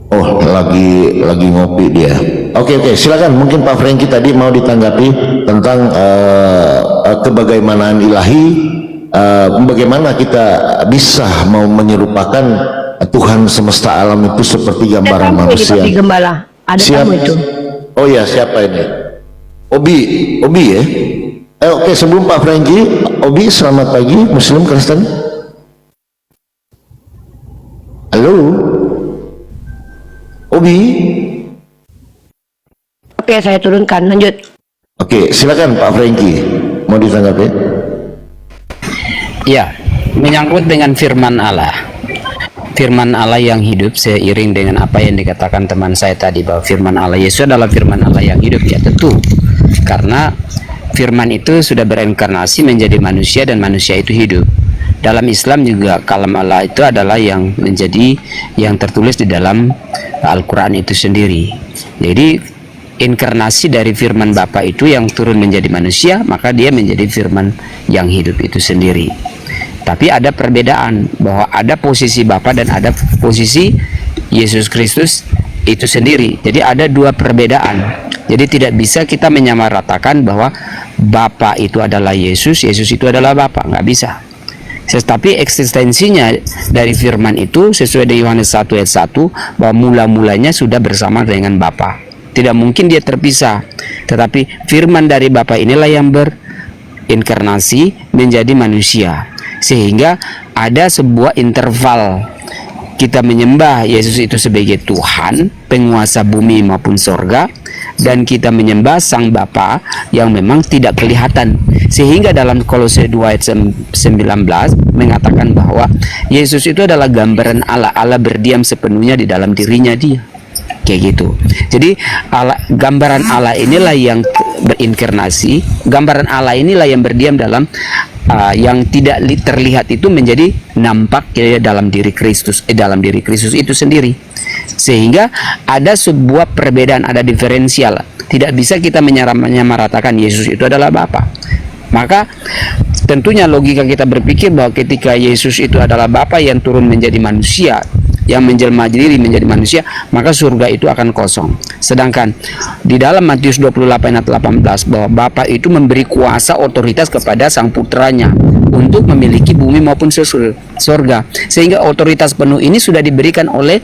Oh, lagi ngopi dia. Oke, silakan. Mungkin Pak Franky tadi mau ditanggapi tentang kebagaimanaan ilahi, bagaimana kita bisa mau menyerupakan Tuhan semesta alam itu seperti gambaran manusia. Papi Gembala, ada tamu itu. Oh ya, siapa ini? Obi ya. Oke, sebelum Pak Franky, Obi selamat pagi, Muslim Kristen. Halo, Obi. Oke, saya turunkan, lanjut. Oke, silakan Pak Franky, mau ditanggapi? Ya, menyangkut dengan firman Allah. Firman Allah yang hidup seiring dengan apa yang dikatakan teman saya tadi, bahwa firman Allah Yesus adalah firman Allah yang hidup. Ya tentu, karena firman itu sudah berinkarnasi menjadi manusia dan manusia itu hidup. Dalam Islam juga kalam Allah itu adalah yang menjadi yang tertulis di dalam Al-Quran itu sendiri. Jadi inkarnasi dari firman Bapa itu yang turun menjadi manusia, maka dia menjadi firman yang hidup itu sendiri. Tapi ada perbedaan, bahwa ada posisi Bapa dan ada posisi Yesus Kristus itu sendiri. Jadi ada dua perbedaan. Jadi tidak bisa kita menyamaratakan bahwa Bapa itu adalah Yesus, Yesus itu adalah Bapa, nggak bisa. Tetapi eksistensinya dari firman itu sesuai dengan Yohanes 1 ayat 1, bahwa mula-mulanya sudah bersama dengan Bapa. Tidak mungkin dia terpisah. Tetapi firman dari Bapa inilah yang berinkarnasi menjadi manusia. Sehingga ada sebuah interval kita menyembah Yesus itu sebagai Tuhan, penguasa bumi maupun sorga, dan kita menyembah Sang Bapa yang memang tidak kelihatan. Sehingga dalam Kolose 2 ayat 19 mengatakan bahwa Yesus itu adalah gambaran Allah. Allah berdiam sepenuhnya di dalam dirinya dia. Kayak gitu. Jadi gambaran Allah inilah yang berinkarnasi, gambaran Allah inilah yang berdiam dalam yang tidak terlihat itu menjadi nampak dalam diri Kristus, dalam diri Kristus itu sendiri. Sehingga ada sebuah perbedaan, ada diferensial. Tidak bisa kita menyamaratakan Yesus itu adalah Bapa. Maka tentunya logika kita berpikir bahwa ketika Yesus itu adalah Bapa yang turun menjadi manusia, yang menjelma diri menjadi manusia, maka surga itu akan kosong. Sedangkan di dalam Matius 28 ayat 18 bahwa Bapa itu memberi kuasa otoritas kepada sang putranya untuk memiliki bumi maupun surga. Sehingga otoritas penuh ini sudah diberikan oleh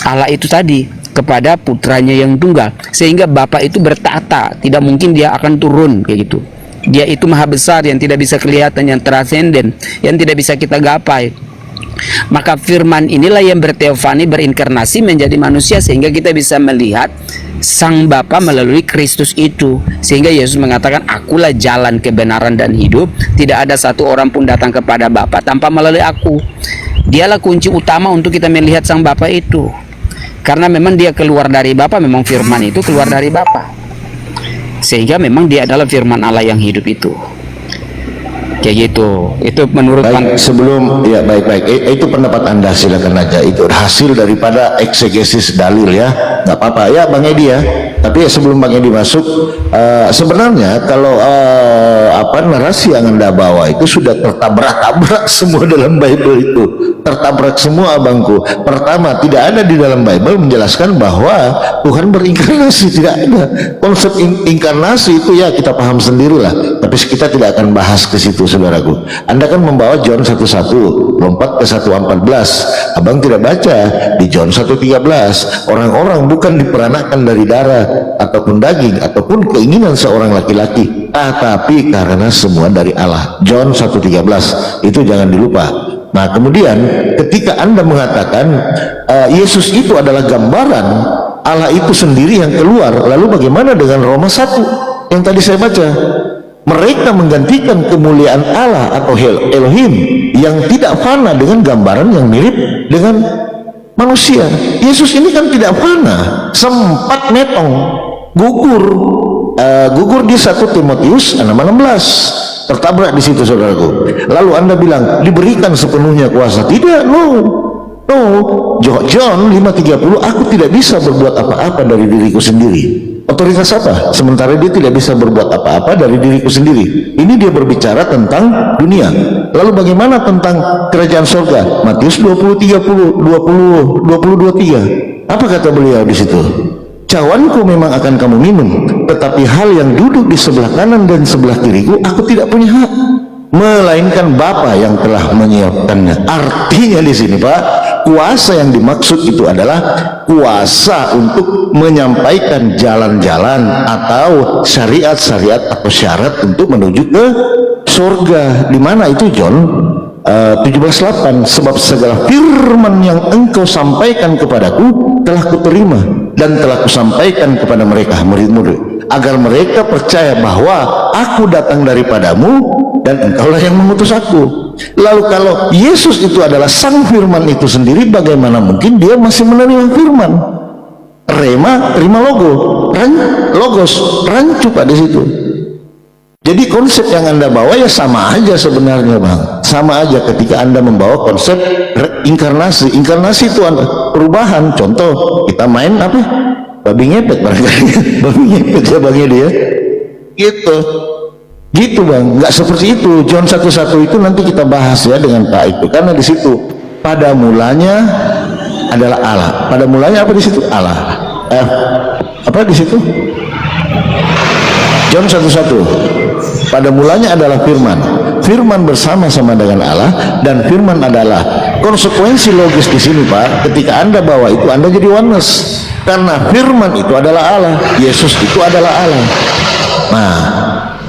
Allah itu tadi kepada putranya yang tunggal. Sehingga Bapa itu bertata, tidak mungkin dia akan turun kayak gitu. Dia itu maha besar yang tidak bisa kelihatan, yang transenden, yang tidak bisa kita gapai. Maka firman inilah yang berteofani, berinkarnasi menjadi manusia, sehingga kita bisa melihat Sang Bapa melalui Kristus itu. Sehingga Yesus mengatakan, akulah jalan, kebenaran, dan hidup. Tidak ada satu orang pun datang kepada Bapa tanpa melalui aku. Dialah kunci utama untuk kita melihat Sang Bapa itu. Karena memang dia keluar dari Bapa, memang firman itu keluar dari Bapa. Sehingga memang dia adalah firman Allah yang hidup itu. Kayak gitu. Itu menurut sebelum ya baik itu pendapat Anda, silakan aja, itu hasil daripada eksegesis dalil ya, nggak apa-apa ya Bang Edi ya. Tapi sebelum Bang Edi masuk, sebenarnya kalau narasi yang Anda bawa itu sudah tertabrak-tabrak semua dalam Bible itu, tertabrak semua abangku. Pertama, tidak ada di dalam Bible menjelaskan bahwa Tuhan berinkarnasi, tidak ada. Konsep inkarnasi itu ya kita paham sendirilah, tapi kita tidak akan bahas ke situ saudaraku. Anda kan membawa John 1:1, lompat ke 1:14. Abang tidak baca di John 1:13, orang-orang bukan diperanakan dari darah ataupun daging ataupun keinginan seorang laki-laki, tapi karena semua dari Allah. John 1:13 itu jangan dilupa. Nah kemudian ketika Anda mengatakan Yesus itu adalah gambaran Allah itu sendiri yang keluar, lalu bagaimana dengan Roma 1 yang tadi saya baca? Mereka menggantikan kemuliaan Allah atau Elohim yang tidak fana dengan gambaran yang mirip dengan manusia. Yesus ini kan tidak fana, sempat metong, gugur, gugur di 1 Timotius 6:16, tertabrak di situ saudaraku. Lalu Anda bilang diberikan sepenuhnya kuasa. Tidak, no. John 5:30, aku tidak bisa berbuat apa-apa dari diriku sendiri. Otoritas apa? Sementara dia tidak bisa berbuat apa-apa dari diriku sendiri. Ini dia berbicara tentang dunia. Lalu bagaimana tentang kerajaan surga? Matius 20:23. Apa kata beliau di situ? Cawanku memang akan kamu minum, tetapi hal yang duduk di sebelah kanan dan sebelah kiriku, aku tidak punya hak, melainkan Bapa yang telah menyiapkannya. Artinya di sini, Pak, kuasa yang dimaksud itu adalah kuasa untuk menyampaikan jalan-jalan atau syariat-syariat atau syarat untuk menuju ke surga. Di mana itu, John 17:8, sebab segala firman yang engkau sampaikan kepadaku telah kuterima dan telah kusampaikan kepada mereka, murid-murid, agar mereka percaya bahwa aku datang daripadamu dan engkaulah yang mengutus aku. Lalu kalau Yesus itu adalah sang firman itu sendiri, bagaimana mungkin dia masih menerima firman? Rema terima logos, rancu Pak di situ. Jadi konsep yang Anda bawa ya sama aja sebenarnya, Bang. Sama aja ketika Anda membawa konsep inkarnasi. Inkarnasi itu perubahan. Contoh, kita main apa? Babi ngepet barangkali. Babi ngepet ya Bang ya dia. Gitu Bang, nggak seperti itu. John 1:1 itu nanti kita bahas ya dengan Pak itu, karena di situ pada mulanya adalah Allah. Pada mulanya apa di situ? Allah. Apa di situ? John 1:1. Pada mulanya adalah firman. Firman bersama-sama dengan Allah, dan firman adalah konsekuensi logis di sini, Pak. Ketika Anda bawa itu, Anda jadi oneness. Karena firman itu adalah Allah, Yesus itu adalah Allah. Nah,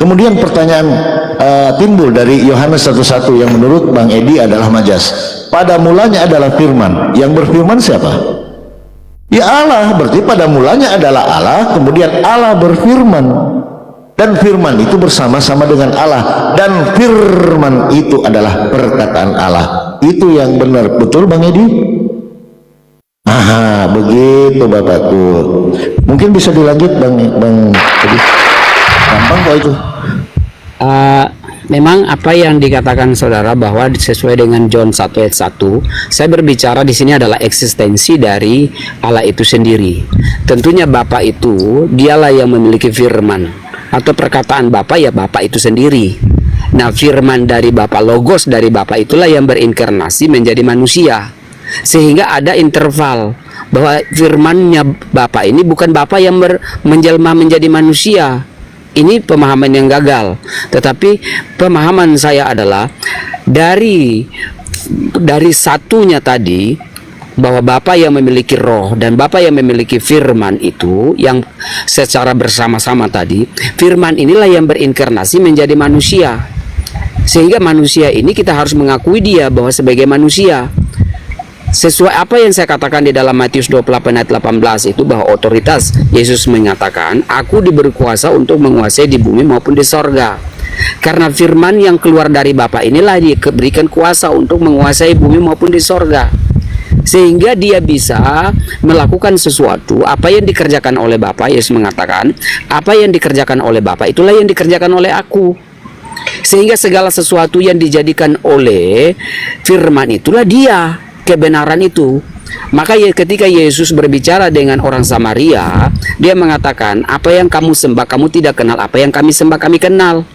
kemudian pertanyaan timbul dari Yohanes 1:1 yang menurut Bang Edi adalah majas. Pada mulanya adalah firman. Yang berfirman siapa? Ya Allah. Berarti pada mulanya adalah Allah, kemudian Allah berfirman. Dan firman itu bersama-sama dengan Allah, dan firman itu adalah perkataan Allah. Itu yang benar, betul Bang Edi? Aha, begitu Bapakku. Mungkin bisa dilanjut Bang Edi. Gampang kok itu. Memang apa yang dikatakan saudara bahwa sesuai dengan John 1:1, saya berbicara di sini adalah eksistensi dari Allah itu sendiri. Tentunya Bapa itu dialah yang memiliki firman atau perkataan Bapa, ya Bapa itu sendiri. Nah, firman dari Bapa, logos dari Bapa itulah yang berinkarnasi menjadi manusia. Sehingga ada interval bahwa firmannya Bapa ini bukan Bapa yang menjelma menjadi manusia. Ini pemahaman yang gagal. Tetapi pemahaman saya adalah dari satunya tadi, bahwa Bapa yang memiliki roh dan Bapa yang memiliki firman itu yang secara bersama-sama tadi, firman inilah yang berinkarnasi menjadi manusia. Sehingga manusia ini kita harus mengakui dia bahwa sebagai manusia. Sesuai apa yang saya katakan di dalam Matius 28:18 itu, bahwa otoritas Yesus mengatakan, aku diberi kuasa untuk menguasai di bumi maupun di sorga. Karena firman yang keluar dari Bapa inilah diberikan kuasa untuk menguasai bumi maupun di sorga. Sehingga dia bisa melakukan sesuatu apa yang dikerjakan oleh Bapa. Yesus mengatakan, apa yang dikerjakan oleh Bapa itulah yang dikerjakan oleh aku. Sehingga segala sesuatu yang dijadikan oleh firman itulah dia, kebenaran itu. Maka ketika Yesus berbicara dengan orang Samaria, dia mengatakan, apa yang kamu sembah kamu tidak kenal, apa yang kami sembah kami kenal.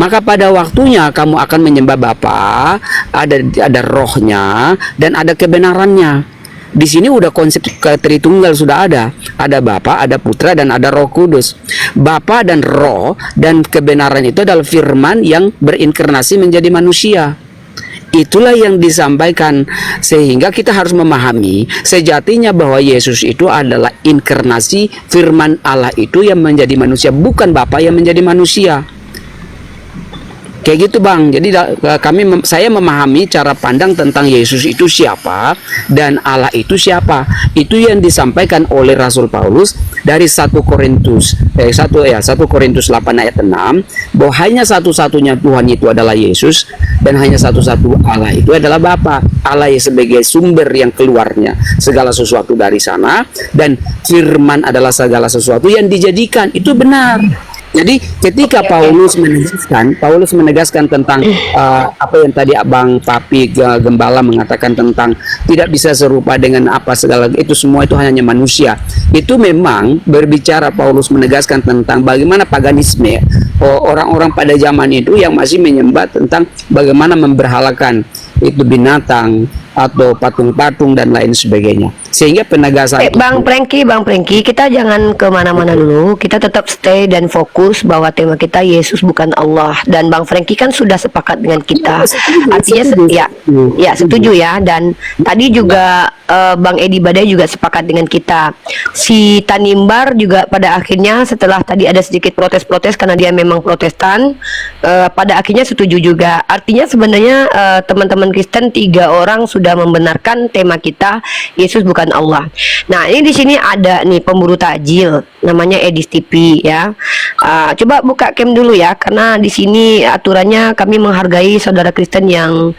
Maka pada waktunya kamu akan menyembah Bapa, ada rohnya dan ada kebenarannya. Di sini udah konsep Tritunggal sudah ada Bapa, ada Putra, dan ada Roh Kudus. Bapa dan Roh dan kebenaran itu adalah firman yang berinkarnasi menjadi manusia. Itulah yang disampaikan, sehingga kita harus memahami sejatinya bahwa Yesus itu adalah inkarnasi firman Allah itu yang menjadi manusia, bukan Bapa yang menjadi manusia. Kayak gitu Bang. Jadi saya memahami cara pandang tentang Yesus itu siapa dan Allah itu siapa. Itu yang disampaikan oleh Rasul Paulus dari 1 Korintus 8 ayat 6, bahwa hanya satu-satunya Tuhan itu adalah Yesus, dan hanya satu-satu Allah itu adalah Bapa. Allah sebagai sumber yang keluarnya segala sesuatu dari sana, dan firman adalah segala sesuatu yang dijadikan. Itu benar. Jadi ketika Paulus menegaskan tentang apa yang tadi Abang Papi Gembala mengatakan tentang tidak bisa serupa dengan apa segala itu semua itu hanya manusia. Itu memang berbicara Paulus menegaskan tentang bagaimana paganisme orang-orang pada zaman itu yang masih menyembah tentang bagaimana memberhalakan itu binatang atau patung-patung dan lain sebagainya. Sehingga penegasan Bang Prengki, kita jangan kemana-mana dulu. Kita tetap stay dan fokus bahwa tema kita Yesus bukan Allah. Dan Bang Prengki kan sudah sepakat dengan kita. Artinya setuju ya. Dan tadi juga Bang Edi Badai juga sepakat dengan kita. Si Tanimbar juga pada akhirnya setelah tadi ada sedikit protes-protes karena dia memang Protestan, pada akhirnya setuju juga. Artinya sebenarnya teman-teman Kristen 3 orang sudah membenarkan tema kita Yesus bukan Allah. Nah, ini di sini ada nih pemburu takjil namanya Edis TV ya. Coba buka cam dulu ya, karena di sini aturannya kami menghargai saudara Kristen yang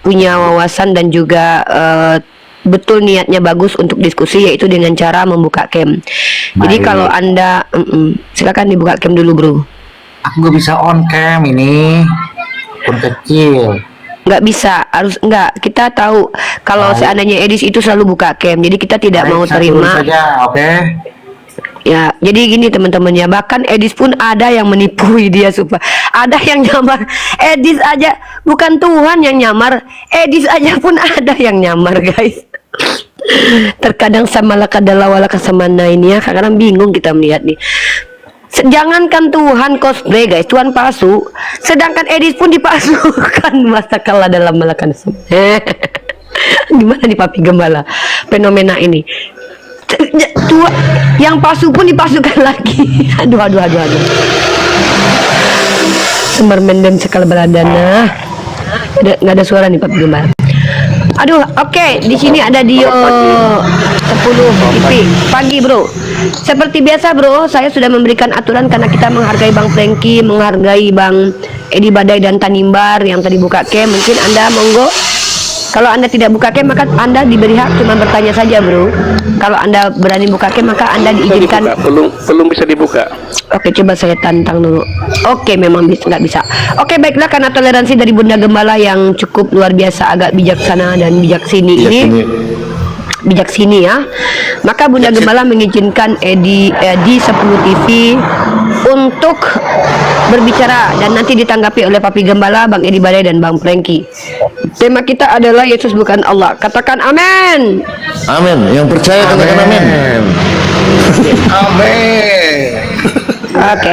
punya wawasan dan juga betul niatnya bagus untuk diskusi, yaitu dengan cara membuka cam. Jadi kalau Anda silakan dibuka cam dulu, Bro. Aku nggak bisa on cam ini, pun kecil. Nggak bisa, harus enggak. Kita tahu kalau seandainya Edis itu selalu buka cam, jadi kita tidak mau terima. Saja, oke. Ya, jadi gini teman-teman ya, bahkan Edis pun ada yang menipui dia supaya ada yang nyamar. Edis aja bukan Tuhan yang nyamar, Edis aja pun ada yang nyamar, guys. Terkadang sama lakadalah walaka samana ini ya, kadang bingung kita melihat nih. Jangankan Tuhan cosplay guys, Tuhan palsu, sedangkan Edis pun dipalsukan. Masa kalah dalam melakukan gimana nih Papi Gembala fenomena ini? Yang palsu pun dipalsukan lagi. aduh Semar mendem sekal beladana. Nggak ada suara nih Papi Gembala. Aduh, oke. Di sini ada Dio 10 TV pagi, Bro. Seperti biasa, Bro, saya sudah memberikan aturan karena kita menghargai Bang Prengki, menghargai Bang Edi Badai dan Tanimbar yang tadi buka cam. Mungkin Anda monggo. Kalau Anda tidak buka cam, maka Anda diberi hak cuma bertanya saja, Bro. Kalau Anda berani buka cam, maka Anda diizinkan. Belum bisa dibuka. Oke, coba saya tantang dulu. Oke, memang nggak bisa. Oke, baiklah, karena toleransi dari Bunda Gembala yang cukup luar biasa, agak bijaksana dan bijaksini ini. Bijaksini ya. Maka Bunda Gembala mengizinkan Edi 10 TV untuk berbicara dan nanti ditanggapi oleh Papi Gembala, Bang Edi Badai dan Bang Prengki. Tema kita adalah Yesus bukan Allah. Katakan amin. Amin. Yang percaya katakan amin. Amin. Oke.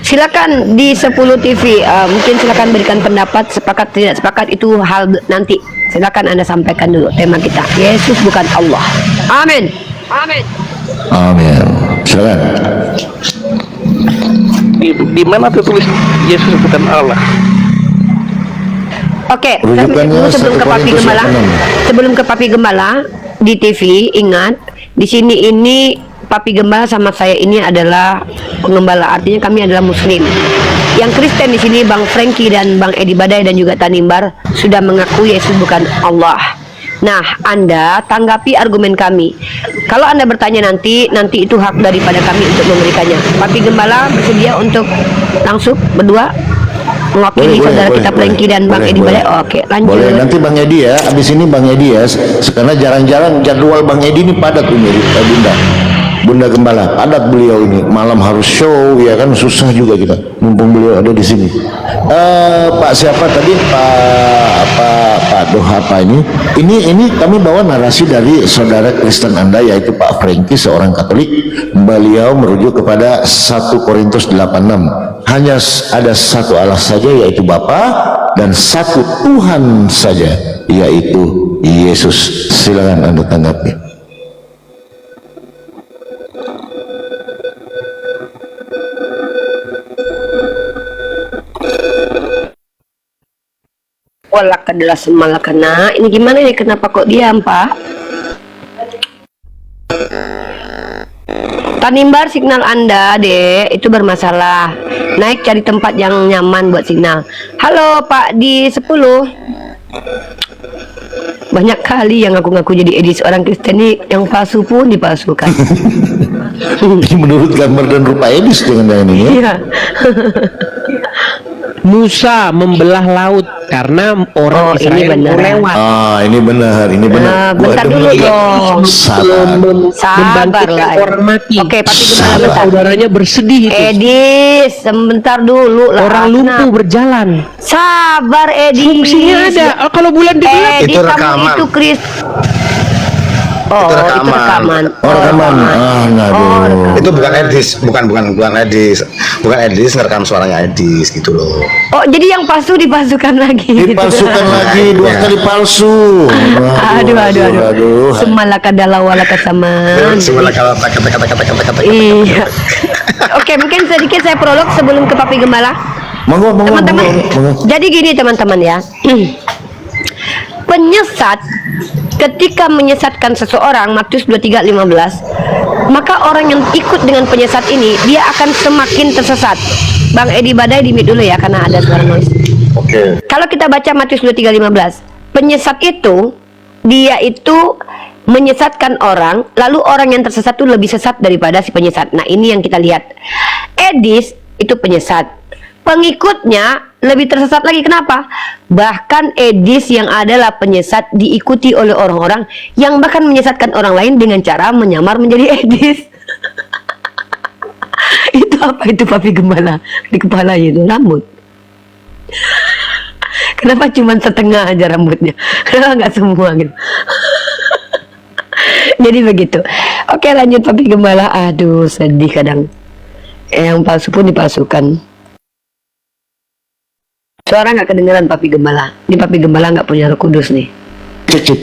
Silakan di 10 TV, mungkin silakan berikan pendapat, sepakat tidak sepakat itu hal nanti. Silakan Anda sampaikan dulu tema kita. Yesus bukan Allah. Amin. Amin. Amin. Silakan. Di mana tertulis Yesus bukan Allah? Oke, Rujukannya sebelum ke 1 Papi Korintus Gembala, 8. sebelum ke Papi Gembala di TV, ingat di sini ini Papi Gembala sama saya ini adalah pengembala, artinya kami adalah Muslim. Yang Kristen di sini Bang Prengki dan Bang Edi Badai dan juga Tanimbar sudah mengaku Yesus bukan Allah. Nah, Anda tanggapi argumen kami. Kalau Anda bertanya nanti itu hak daripada kami untuk memberikannya. Papi Gembala bersedia untuk langsung berdua mewakili saudara kita Prengki dan Bang Edi Badai. Oke, lanjut. Boleh, nanti Bang Edi ya. Abis ini Bang Edi ya. Karena jarang-jarang jadwal Bang Edi ini padat ini, Bunda Gembala. Padat beliau ini. Malam harus show ya kan, susah juga kita. Mumpung beliau ada di sini. Pak siapa tadi? Pak Doha apa ini? Ini kami bawa narasi dari saudara Kristen Anda yaitu Pak Prengki, seorang Katolik. Beliau merujuk kepada 1 Korintus 8:6. Hanya ada satu Allah saja yaitu Bapa, dan satu Tuhan saja yaitu Yesus. Silakan Anda tanggapi. Walak adalah semalakana. Ini gimana nih? Kenapa kok diam, Pak? Tanimbar, signal Anda, Dek, itu bermasalah. Naik cari tempat yang nyaman buat signal. Halo, Pak di 10. Banyak kali yang ngaku-ngaku jadi edis orang Kristen ini yang palsu pun dipalsukan. Ini menurut gambar dan rupa Edis dengan ini ya. Iya. Musa membelah laut karena orang Oh, ini Israel benar. mau lewat. Ini benar, ini benar. Nah, Gua bentar demen dulu ya. dong. Sabar. Sabar Membangkitkan lah. orang mati. Oke, Papi Gembala Saudara bentar. saudaranya bersedih itu. Edis, sebentar dulu lah. Orang lumpuh berjalan. Sabar Edis. Fungsinya ada. Oh, kalau bulan digelap Edis, Itu kamu rekaman. itu Kris. Oh, Itu rekaman. Oh, rekaman. Aduh. Itu bukan Edis, bukan Edis. Bukan Edis ngerekam suaranya Edis gitu loh. Oh, jadi yang palsu dipalsukan lagi. Dipalsukan lagi, 2 kali palsu. Aduh. Semalaka dalawalaka saman. Semua kata. Iya. Oke, mungkin sedikit saya prolog sebelum ke Papi Gembala. Monggo. Teman-teman, jadi gini teman-teman ya. Penyesat ketika menyesatkan seseorang, Matius 23:15, maka orang yang ikut dengan penyesat ini dia akan semakin tersesat. Bang Edi Badai di-mute dulu ya karena ada suara noise. Oke. Kalau kita baca Matius 23:15, penyesat itu dia itu menyesatkan orang, lalu orang yang tersesat itu lebih sesat daripada si penyesat. Nah, ini yang kita lihat. Edis itu penyesat. Pengikutnya lebih tersesat lagi. Kenapa? Bahkan Edis yang adalah penyesat diikuti oleh orang-orang yang bahkan menyesatkan orang lain dengan cara menyamar menjadi Edis. Itu apa itu Papi Gembala? Di kepala itu rambut. Kenapa cuma setengah aja rambutnya? Kenapa nggak semua gitu? Jadi begitu. Oke, lanjut Papi Gembala. Aduh, sedih kadang. Yang palsu pun dipalsukan. Suara nggak kedengeran Papi Gembala. Ini Papi Gembala nggak punya Roh Kudus nih. Cek.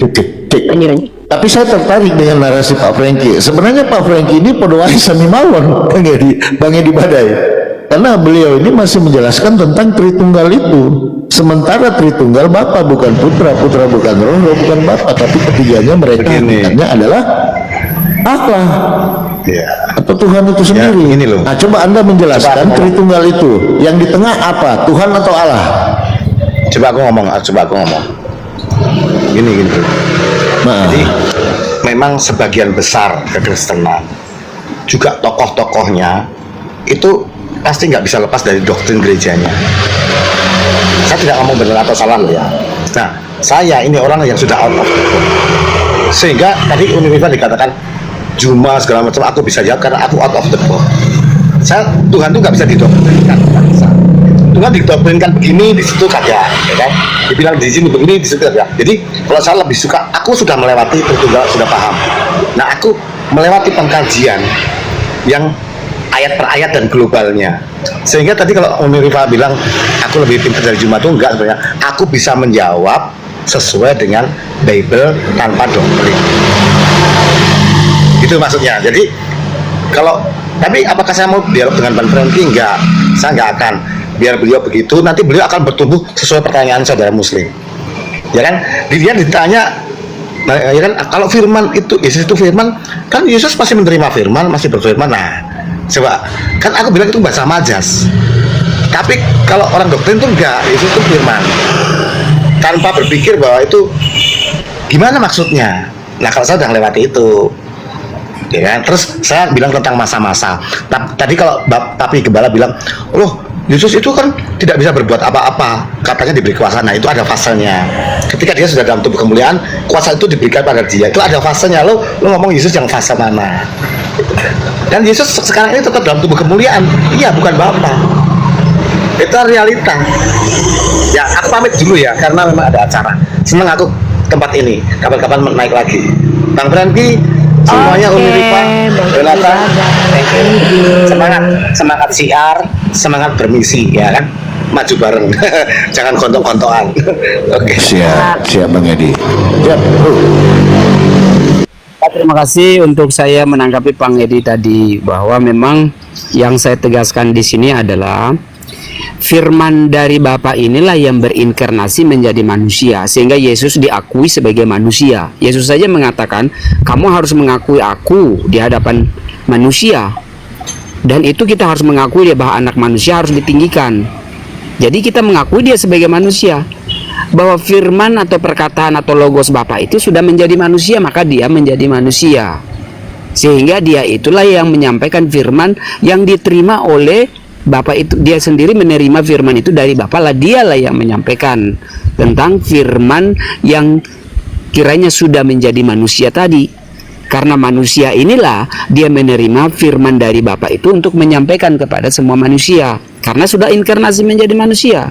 Lanjut. Tapi saya tertarik dengan narasi Pak Franky. Sebenarnya Pak Franky ini podoai sami mawon, Bang Edi Badai. Karena beliau ini masih menjelaskan tentang Tritunggal itu. Sementara Tritunggal Bapa bukan Putra, Putra bukan Roh, Roh bukan Bapa, tapi ketiganya mereka hakikatnya adalah Allah. Ya. Atau Tuhan itu sendiri. ini loh. Nah, coba Anda menjelaskan Tritunggal itu. Yang di tengah apa? Tuhan atau Allah? Coba aku ngomong. Gini. Nah, Jadi memang sebagian besar kekristenan juga tokoh-tokohnya itu pasti nggak bisa lepas dari doktrin gerejanya. Saya tidak ngomong benar atau salah loh ya. Nah, saya ini orang yang sudah out of the box. Sehingga tadi Unilever dikatakan Juma segala macam, aku bisa jawab karena aku out of the box. Tuhan itu nggak bisa didoktrinkan, nggak bisa. Tuhan didoktrinkan begini, di situ kagak, ya kan? Dibilang di sini begini, di situ kagak. Jadi kalau saya lebih suka, aku sudah melewati Tritunggal, sudah paham. Nah, aku melewati pengkajian yang ayat per ayat dan globalnya. Sehingga tadi kalau Umi Rifa bilang aku lebih pintar dari Juma itu enggak, sebenarnya aku bisa menjawab sesuai dengan Bible tanpa doktrin. Itu maksudnya. Jadi tapi apakah saya mau dialog dengan Bang Franky? Enggak, saya enggak akan. Biar beliau begitu, nanti beliau akan bertumbuh sesuai pertanyaan saudara muslim. Ya kan? Dia ditanya, ya kan, kalau firman itu, Yesus itu firman, kan Yesus masih menerima firman, masih berfirman. Nah, coba, kan aku bilang itu bahasa majas. Tapi kalau orang doktrin itu enggak, Yesus itu firman. Tanpa berpikir bahwa itu gimana maksudnya. Nah, kalau saya sudah melewati itu, ya kan? Terus saya bilang tentang masa-masa. Tadi kalau Papi Gembala bilang, loh, Yesus itu kan tidak bisa berbuat apa-apa, katanya diberi kuasa. Nah, itu ada fasenya. Ketika dia sudah dalam tubuh kemuliaan, kuasa itu diberikan pada dia. Itu ada fasenya. Lo ngomong Yesus yang fase mana? Dan Yesus sekarang ini tetap dalam tubuh kemuliaan. Iya, bukan Bapa. Itu realita. Ya, aku pamit dulu ya, karena memang ada acara. Senang aku tempat ini. Kapan-kapan naik lagi. Bang Franky, semuanya Umi Rifa, Yonatan, semangat siar, semangat bermisi, ya kan, maju bareng, jangan kontok-kontokan. Oke. siap Bang Edi. Siap. Terima kasih untuk saya menanggapi Bang Edi tadi, bahwa memang yang saya tegaskan di sini adalah firman dari Bapa inilah yang berinkarnasi menjadi manusia, sehingga Yesus diakui sebagai manusia. Yesus saja mengatakan, kamu harus mengakui aku di hadapan manusia. Dan itu kita harus mengakui dia, bahwa anak manusia harus ditinggikan. Jadi kita mengakui dia sebagai manusia. bahwa firman atau perkataan atau logos Bapa itu sudah menjadi manusia, maka dia menjadi manusia. Sehingga dia itulah yang menyampaikan firman yang diterima oleh Bapa itu. Dia sendiri menerima firman itu dari Bapa lah, dialah yang menyampaikan tentang firman yang kiranya sudah menjadi manusia tadi. Karena manusia inilah dia menerima firman dari Bapa itu untuk menyampaikan kepada semua manusia. Karena sudah inkarnasi menjadi manusia.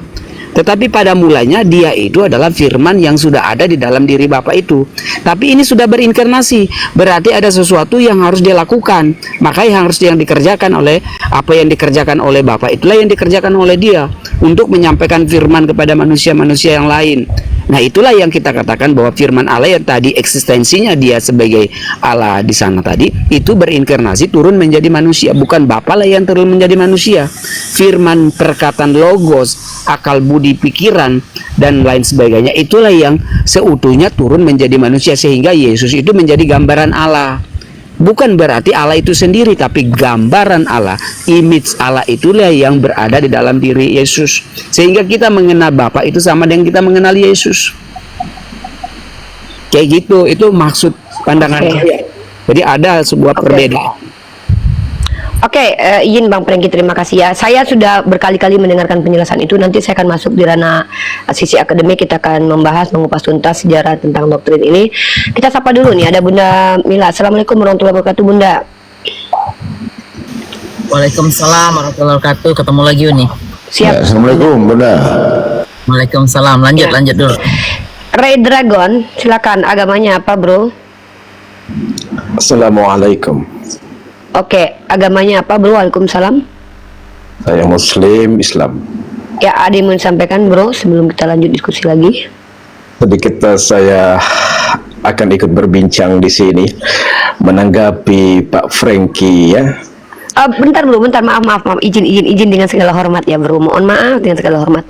Tetapi pada mulanya dia itu adalah firman yang sudah ada di dalam diri Bapa itu. Tapi ini sudah berinkarnasi, berarti ada sesuatu yang harus dia lakukan. Maka yang harus yang dikerjakan oleh apa yang dikerjakan oleh Bapa itulah yang dikerjakan oleh dia untuk menyampaikan firman kepada manusia-manusia yang lain. Nah, itulah yang kita katakan bahwa firman Allah yang tadi eksistensinya dia sebagai Allah di sana tadi itu berinkarnasi turun menjadi manusia, bukan Bapa lah yang turun menjadi manusia. Firman, perkataan, logos, akal budi, pikiran dan lain sebagainya itulah yang seutuhnya turun menjadi manusia, sehingga Yesus itu menjadi gambaran Allah. Bukan berarti Allah itu sendiri, tapi gambaran Allah, image Allah itulah yang berada di dalam diri Yesus. Sehingga kita mengenal Bapa itu sama dengan kita mengenal Yesus. Kayak gitu, itu maksud pandangan saya. Jadi ada sebuah perbedaan. Oke, izin Bang Prengki, terima kasih ya. Saya sudah berkali-kali mendengarkan penjelasan itu. Nanti saya akan masuk di ranah sisi akademik. Kita akan membahas, mengupas tuntas sejarah tentang doktrin ini. Kita sapa dulu nih, ada Bunda Mila. Assalamualaikum warahmatullahi wabarakatuh, Bunda. Waalaikumsalam warahmatullahi wabarakatuh. Ketemu lagi nih. Siap. Ya, Assalamualaikum Bunda. Waalaikumsalam. Lanjut dulu. Ray Dragon, silakan. Agamanya apa, Bro? Assalamualaikum. Oke, agamanya apa, Bro? Waalaikumsalam. Saya Muslim Islam. Ya, ada yang mau disampaikan, Bro, sebelum kita lanjut diskusi lagi? Sedikit saya akan ikut berbincang di sini menanggapi Pak Franky ya. Bentar, Bro, bentar, maaf, izin dengan segala hormat ya, Bro. Mohon maaf dengan segala hormat.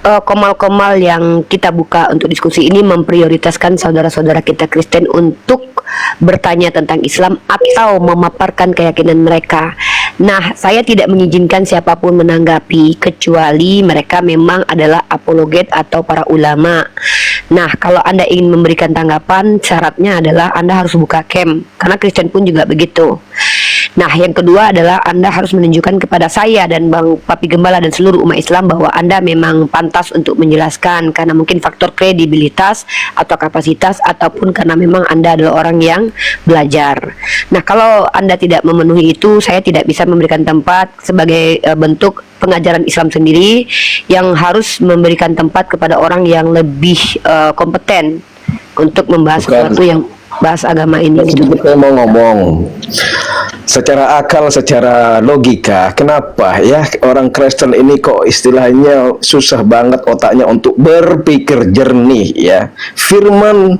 Komal-komal yang kita buka untuk diskusi ini memprioritaskan saudara-saudara kita Kristen untuk bertanya tentang Islam atau memaparkan keyakinan mereka. Nah, saya tidak mengizinkan siapapun menanggapi kecuali mereka memang adalah apologet atau para ulama. Nah, kalau Anda ingin memberikan tanggapan, syaratnya adalah Anda harus buka camp, karena Kristen pun juga begitu. Nah, yang kedua adalah Anda harus menunjukkan kepada saya dan Bang Papi Gembala dan seluruh umat Islam bahwa Anda memang pantas untuk menjelaskan, karena mungkin faktor kredibilitas atau kapasitas, ataupun karena memang Anda adalah orang yang belajar. Nah, kalau Anda tidak memenuhi itu, saya tidak bisa memberikan tempat sebagai bentuk pengajaran Islam sendiri yang harus memberikan tempat kepada orang yang lebih kompeten untuk membahas sesuatu yang bahas agama ini. Saya mau ngomong secara akal, secara logika, kenapa ya orang Kristen ini kok istilahnya susah banget otaknya untuk berpikir jernih ya. Firman,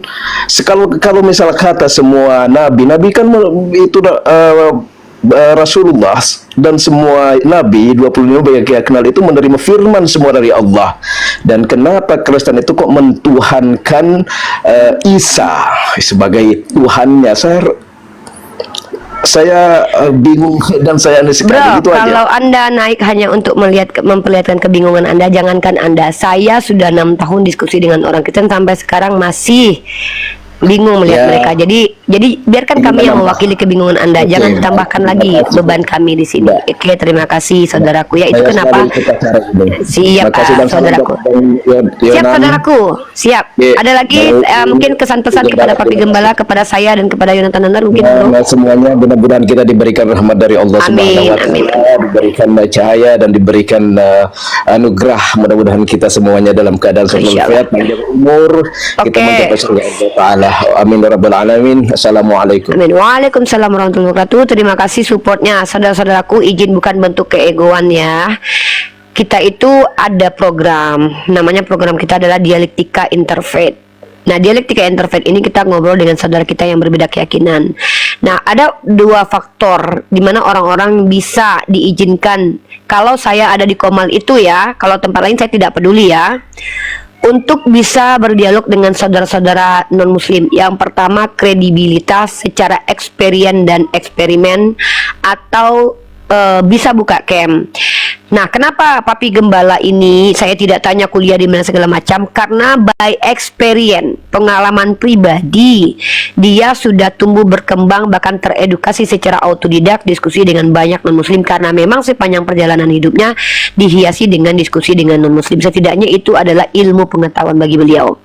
kalau misal kata semua nabi kan itu Rasulullah dan semua nabi 25 yang kita kenal itu menerima firman semua dari Allah. Dan kenapa Kristen itu kok mentuhankan Isa sebagai Tuhannya? Saya bingung dan saya sekali Bro, itu kalau aja. Anda naik hanya untuk memperlihatkan kebingungan Anda, jangankan Anda, saya sudah 6 tahun diskusi dengan orang Kristen sampai sekarang masih bingung melihat mereka. Jadi biarkan kami yang mewakili kebingungan Anda. Jangan ditambahkan lagi beban kami di sini. Oke, terima kasih saudaraku. Ya, itu kenapa. Siap, saudaraku. Siap, saudaraku. Siap. Ada lagi mungkin kesan pesan kepada Papi Gembala, kepada saya dan kepada Yonatan Nanar mungkin dulu. Semuanya mudah-mudahan kita diberikan rahmat dari Allah Subhanahu wa Ta'ala, diberikan cahaya dan diberikan anugerah. Mudah-mudahan kita semuanya dalam keadaan sehat, panjang umur, kita mencapai surga Allah Ta'ala. Amin ya rabbal alamin. Assalamualaikum. Amin. Waalaikumsalam warahmatullahi wabarakatuh. Terima kasih supportnya, saudara-saudaraku. Izin bukan bentuk keegoan ya. Kita itu ada program, namanya program kita adalah Dialektika Interfaith. Nah, Dialektika Interfaith ini kita ngobrol dengan saudara kita yang berbeda keyakinan. Nah, ada 2 faktor di mana orang-orang bisa diizinkan. Kalau saya ada di Komal itu ya, kalau tempat lain saya tidak peduli ya, untuk bisa berdialog dengan saudara-saudara non-muslim. Yang pertama, kredibilitas secara experience dan eksperimen, atau bisa buka camp. Nah, kenapa Papi Gembala ini saya tidak tanya kuliah di mana segala macam? Karena by experience, pengalaman pribadi, dia sudah tumbuh berkembang bahkan teredukasi secara autodidak, diskusi dengan banyak non-muslim karena memang sepanjang perjalanan hidupnya dihiasi dengan diskusi dengan non-muslim. Setidaknya itu adalah ilmu pengetahuan bagi beliau.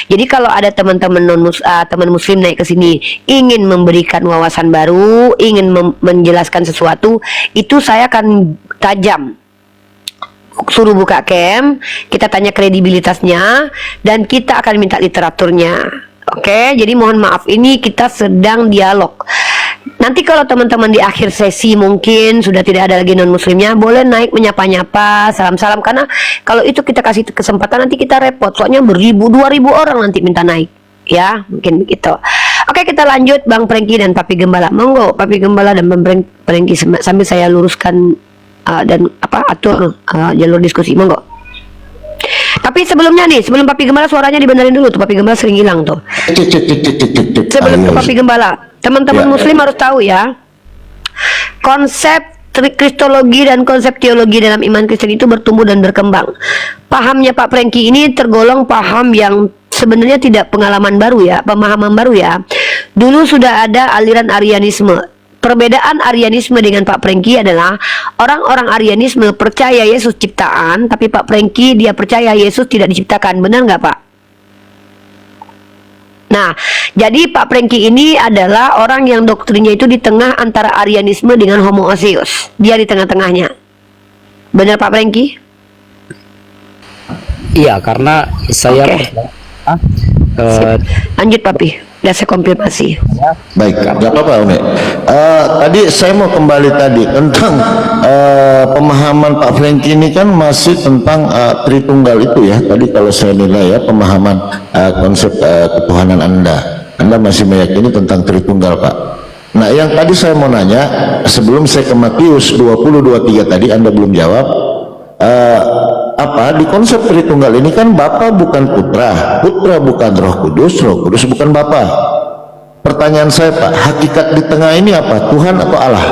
Jadi kalau ada teman-teman teman muslim naik ke sini ingin memberikan wawasan baru, ingin menjelaskan sesuatu, itu saya akan tajam. Suruh buka cam, kita tanya kredibilitasnya, dan kita akan minta literaturnya. Oke, jadi mohon maaf, ini kita sedang dialog. Nanti kalau teman-teman di akhir sesi mungkin sudah tidak ada lagi non-muslimnya, boleh naik menyapa-nyapa, salam-salam. Karena kalau itu kita kasih kesempatan nanti kita repot, soalnya 1000-2000 orang nanti minta naik. Ya, mungkin begitu. Oke, kita lanjut Bang Prengki dan Papi Gembala. Monggo Papi Gembala dan Bang Prengki sambil saya luruskan dan atur jalur diskusi, monggo. Tapi sebelumnya nih, sebelum Papi Gembala suaranya dibenerin dulu tuh, Papi Gembala sering hilang tuh. Sebelum ke Papi Gembala, teman-teman muslim harus tahu ya, konsep kristologi dan konsep teologi dalam iman Kristen itu bertumbuh dan berkembang. Pahamnya Pak Prengki ini tergolong paham yang sebenarnya tidak pengalaman baru ya, pemahaman baru ya. Dulu sudah ada aliran Arianisme. Perbedaan Arianisme dengan Pak Prengki adalah orang-orang Arianisme percaya Yesus ciptaan, tapi Pak Prengki dia percaya Yesus tidak diciptakan. Benar nggak Pak? Nah, jadi Pak Prengki ini adalah orang yang doktrinnya itu di tengah antara Arianisme dengan Homoousios. Dia di tengah-tengahnya. Benar Pak Prengki? Iya, karena saya lanjut Papi, udah saya konfirmasi. Baik, nggak apa-apa Umi. Tadi saya mau kembali tadi tentang pemahaman Pak Prengki ini kan masih tentang Tritunggal itu ya. Tadi kalau saya nilai ya pemahaman konsep ketuhanan Anda masih meyakini tentang Tritunggal Pak. Nah yang tadi saya mau nanya sebelum saya ke Matius 20:23 tadi Anda belum jawab. Di konsep Tritunggal ini kan Bapa bukan Putra, Putra bukan Roh Kudus, Roh Kudus bukan Bapa. Pertanyaan saya Pak, hakikat di tengah ini apa? Tuhan atau Allah?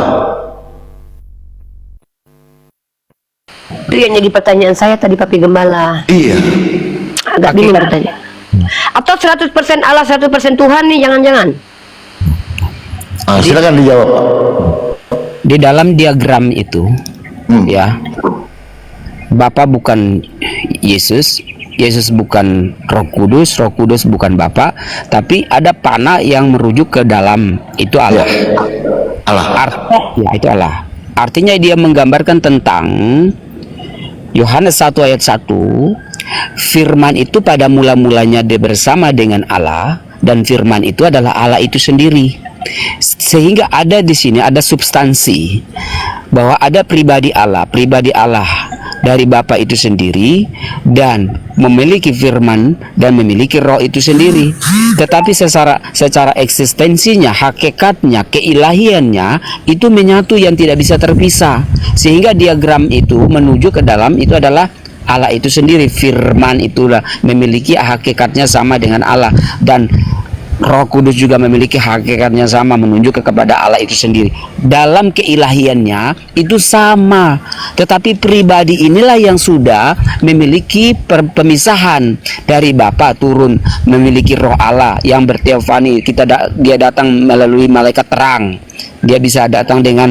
Itu yang jadi pertanyaan saya tadi Papi Gembala. Iya. Agak bingung bertanya. Atau 100% Allah, 100% Tuhan nih, jangan-jangan. Silakan dijawab Pak. Di dalam diagram itu, ya, Bapa bukan Yesus, Yesus bukan Roh Kudus, Roh Kudus bukan Bapa, tapi ada panah yang merujuk ke dalam, itu Allah. Ya, itu Allah. Artinya dia menggambarkan tentang Yohanes 1 ayat 1, firman itu pada mula-mulanya dia bersama dengan Allah, dan firman itu adalah Allah itu sendiri. Sehingga ada di sini ada substansi bahwa ada pribadi Allah dari Bapa itu sendiri dan memiliki firman dan memiliki roh itu sendiri. Tetapi secara eksistensinya, hakikatnya, keilahiannya itu menyatu yang tidak bisa terpisah. Sehingga diagram itu menuju ke dalam itu adalah Allah itu sendiri. Firman itulah memiliki hakikatnya sama dengan Allah, dan Roh Kudus juga memiliki hakikatnya sama, menunjuk kepada Allah itu sendiri. Dalam keilahiannya itu sama, tetapi pribadi inilah yang sudah memiliki pemisahan dari Bapa turun, memiliki Roh Allah yang berteofani. Dia datang melalui malaikat terang. Dia bisa datang dengan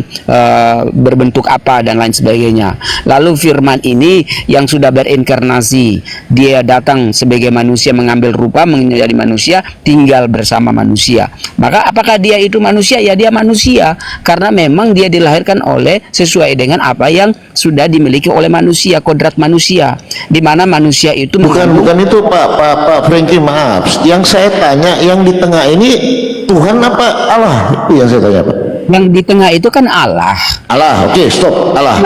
berbentuk apa dan lain sebagainya. Lalu firman ini yang sudah berinkarnasi, dia datang sebagai manusia, mengambil rupa menjadi manusia, tinggal bersama manusia. Maka apakah dia itu manusia? Ya, dia manusia karena memang dia dilahirkan sesuai dengan apa yang sudah dimiliki oleh manusia, kodrat manusia, di mana manusia itu bukan itu Pak Prengki, maaf. Yang saya tanya yang di tengah ini Tuhan apa Allah? Itu yang saya tanya Pak. Yang di tengah itu kan Allah. Oke, stop Allah.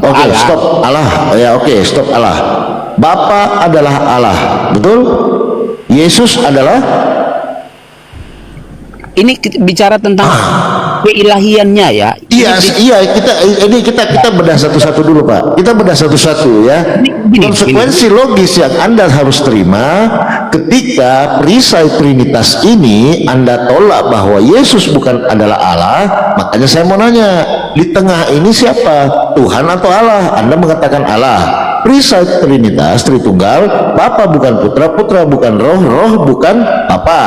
Oke, stop Allah. Ya, oke, stop Allah. Bapa adalah Allah, betul? Yesus adalah. Ini bicara tentang keilahiannya ya. Iya, kita bedah satu-satu dulu Pak. Kita bedah satu-satu ya. Konsekuensi logis yang Anda harus terima ketika perisai Trinitas ini Anda tolak bahwa Yesus bukan adalah Allah. Makanya saya mau nanya, di tengah ini siapa? Tuhan atau Allah? Anda mengatakan Allah. Perisai Trinitas, Tritunggal, Bapa bukan Putra, Putra bukan Roh, Roh bukan Bapa.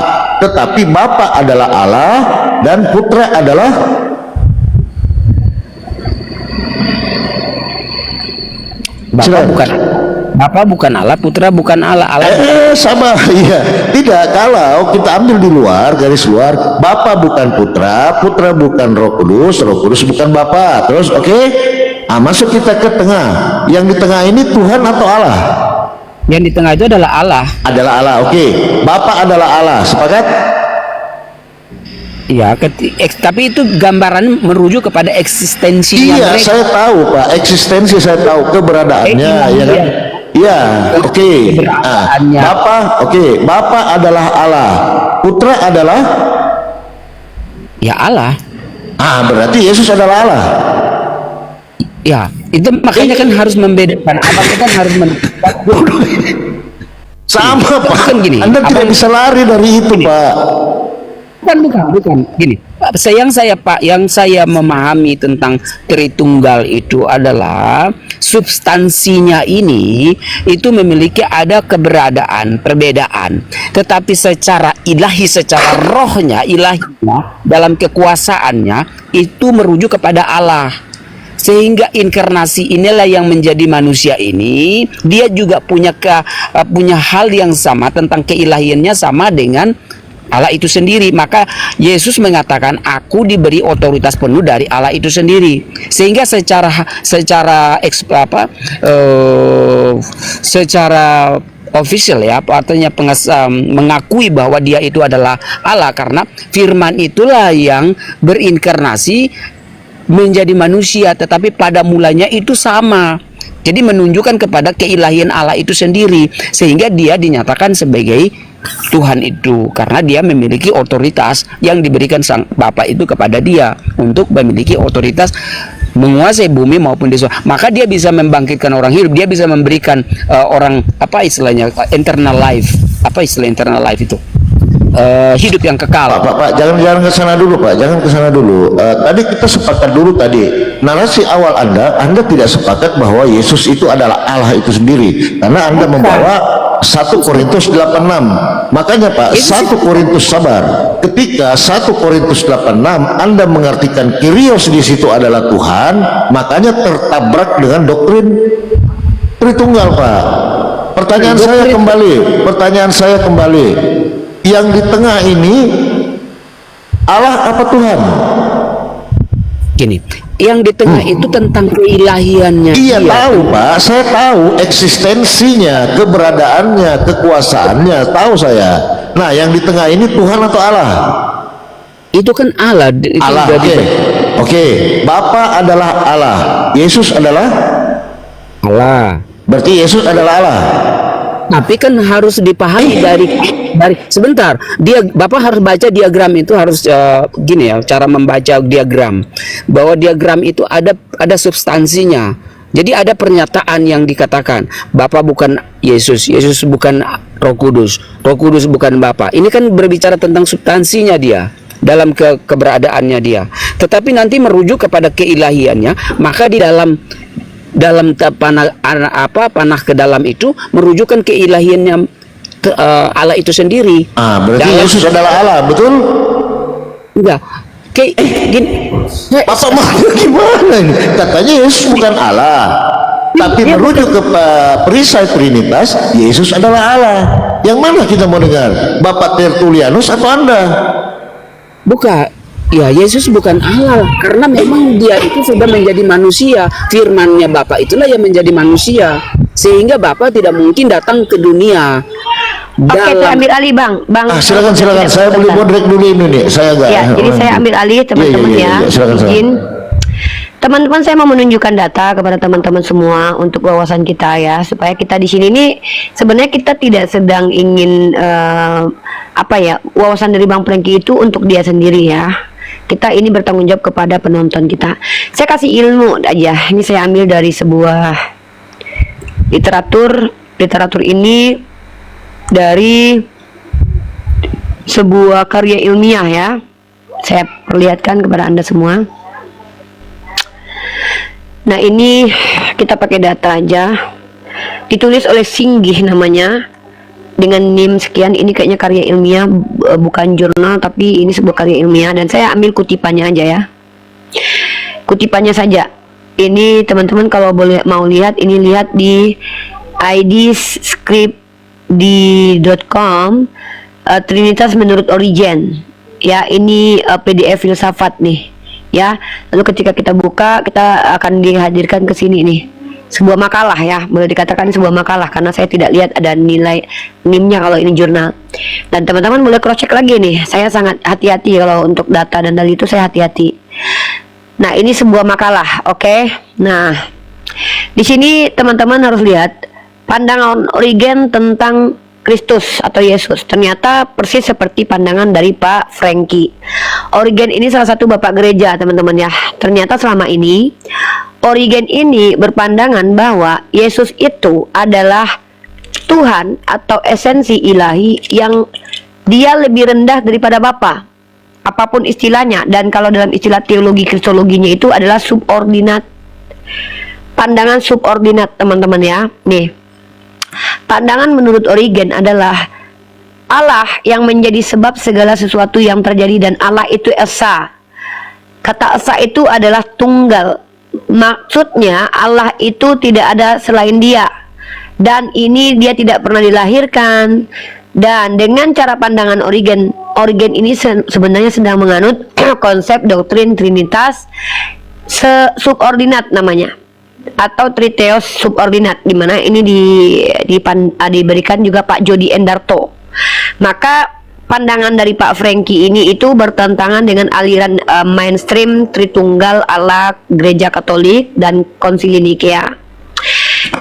Tetapi Bapa adalah Allah dan Putra adalah Bapa bukan Allah, Putra bukan Allah. Allah sama, iya. Tidak, kalau kita ambil di luar, garis luar, Bapa bukan Putra, Putra bukan Roh Kudus, Roh Kudus bukan Bapa. Terus oke? Masuk kita ke tengah. Yang di tengah ini Tuhan atau Allah? yang di tengah itu adalah Allah. Adalah Allah, oke. Bapa adalah Allah, sepakat? Ya, tapi itu gambaran merujuk kepada eksistensinya Iya, mereka. saya tahu Pak, eksistensi saya tahu, keberadaannya, ya kan? Iya, oke. Bapa, oke. Bapa adalah Allah, Putra adalah ya Allah. Berarti Yesus adalah Allah. Ya, itu makanya kan harus membedakan. Apa kan harus membedakan. Sama Pak. Kan gini. Anda tidak bisa lari dari itu, Pak. Bukan. Gini, yang saya memahami tentang Tritunggal itu adalah substansinya ini itu memiliki ada perbedaan, tetapi secara ilahi, secara rohnya, ilahinya, dalam kekuasaannya itu merujuk kepada Allah. Sehingga inkarnasi inilah yang menjadi manusia ini, dia juga punya hal yang sama tentang keilahiannya sama dengan Allah itu sendiri. Maka Yesus mengatakan, aku diberi otoritas penuh dari Allah itu sendiri. Sehingga secara official ya, artinya mengakui bahwa dia itu adalah Allah, karena firman itulah yang berinkarnasi menjadi manusia, tetapi pada mulanya itu sama. Jadi menunjukkan kepada keilahian Allah itu sendiri, sehingga dia dinyatakan sebagai Tuhan itu karena dia memiliki otoritas yang diberikan sang Bapa itu kepada dia untuk memiliki otoritas menguasai bumi maupun di surga. Maka dia bisa membangkitkan orang hidup, dia bisa memberikan orang internal life. Apa istilah internal life itu? Hidup yang kekal. Pak, jangan ke sana dulu, Pak. Jangan ke sana dulu. Tadi kita sepakat dulu tadi. Narasi awal Anda tidak sepakat bahwa Yesus itu adalah Allah itu sendiri. Karena Anda membawa 1 Korintus 86. Makanya Pak, 1 Korintus sabar. Ketika 1 Korintus 86 Anda mengartikan Kyrios di situ adalah Tuhan, makanya tertabrak dengan doktrin Tritunggal, Pak. Pertanyaan saya kembali. Yang di tengah ini Allah apa Tuhan? Gini, yang di tengah itu tentang keilahiannya. Iya, tahu Pak, saya tahu eksistensinya, keberadaannya, kekuasaannya, tahu saya. Nah, yang di tengah ini Tuhan atau Allah? Itu kan Allah. Allah, oke. Bapa adalah Allah, Yesus adalah Allah. Berarti Yesus adalah Allah. Tapi kan harus dipahami dari sebentar. Bapak harus baca diagram itu harus gini ya, cara membaca diagram. Bahwa diagram itu ada substansinya. Jadi ada pernyataan yang dikatakan, Bapa bukan Yesus, Yesus bukan Roh Kudus, Roh Kudus bukan Bapa. Ini kan berbicara tentang substansinya dia dalam keberadaannya dia. Tetapi nanti merujuk kepada keilahiannya, maka di dalam panah ke dalam itu merujukkan keilahiannya Allah itu sendiri. Berarti Yesus adalah Allah, betul? Enggak. Gini. Bapak mau gimana ini? Katanya Yesus bukan Allah, tapi merujuk ke perisai Trinitas, Yesus adalah Allah. Yang mana kita mau dengar? Bapak Tertulianus atau Anda? Bukan. Ya, Yesus bukan Allah karena memang dia itu sudah menjadi manusia. Firman-Nya Bapa itulah yang menjadi manusia. Sehingga Bapa tidak mungkin datang ke dunia. Oke, saya ambil alih, Bang. Silakan. Saya boleh moderate dulu ini nih. Saya enggak. Ya, jadi saya ambil alih teman-teman ya. Izin. Teman-teman, saya mau menunjukkan data kepada teman-teman semua untuk wawasan kita ya, supaya kita di sini nih sebenarnya kita tidak sedang ingin wawasan dari Bang Prengki itu untuk dia sendiri ya. Kita ini bertanggung jawab kepada penonton kita. Saya kasih ilmu aja. Ini saya ambil dari sebuah literatur ini dari sebuah karya ilmiah ya. Saya perlihatkan kepada Anda semua. Nah ini kita pakai data aja, ditulis oleh Singgih namanya, dengan NIM sekian. Ini kayaknya karya ilmiah, bukan jurnal, tapi ini sebuah karya ilmiah, dan saya ambil kutipannya aja ya, kutipannya saja. Ini teman-teman kalau boleh mau lihat, ini lihat di idscript.com, Trinitas menurut Origen ya. Ini PDF filsafat nih ya. Lalu ketika kita buka, kita akan dihadirkan ke sini nih, sebuah makalah ya, boleh dikatakan sebuah makalah karena saya tidak lihat ada nilai NIM-nya kalau ini jurnal. Dan teman-teman boleh cross check lagi nih, saya sangat hati-hati kalau untuk data dan dalil itu, saya hati-hati. Nah ini sebuah makalah, oke. Nah di sini teman-teman harus lihat pandangan Origen tentang Kristus atau Yesus. Ternyata persis seperti pandangan dari Pak Franky. Origen ini salah satu bapak gereja teman-teman ya. Ternyata selama ini Origen ini berpandangan bahwa Yesus itu adalah Tuhan atau esensi ilahi yang dia lebih rendah daripada Bapa, apapun istilahnya. Dan kalau dalam istilah teologi kristologinya itu adalah subordinat, pandangan subordinat teman-teman ya. Nih, pandangan menurut Origen adalah Allah yang menjadi sebab segala sesuatu yang terjadi, dan Allah itu esa. Kata esa itu adalah tunggal. Maksudnya Allah itu tidak ada selain dia, dan ini dia tidak pernah dilahirkan. Dan dengan cara pandangan Origen ini sebenarnya sedang menganut konsep doktrin Trinitas subordinat namanya, atau Triteos subordinat, di mana ini diberikan juga Pak Jody Endarto. Maka pandangan dari Pak Franky ini itu bertentangan dengan aliran mainstream Tritunggal ala Gereja Katolik dan Konsili Nikea.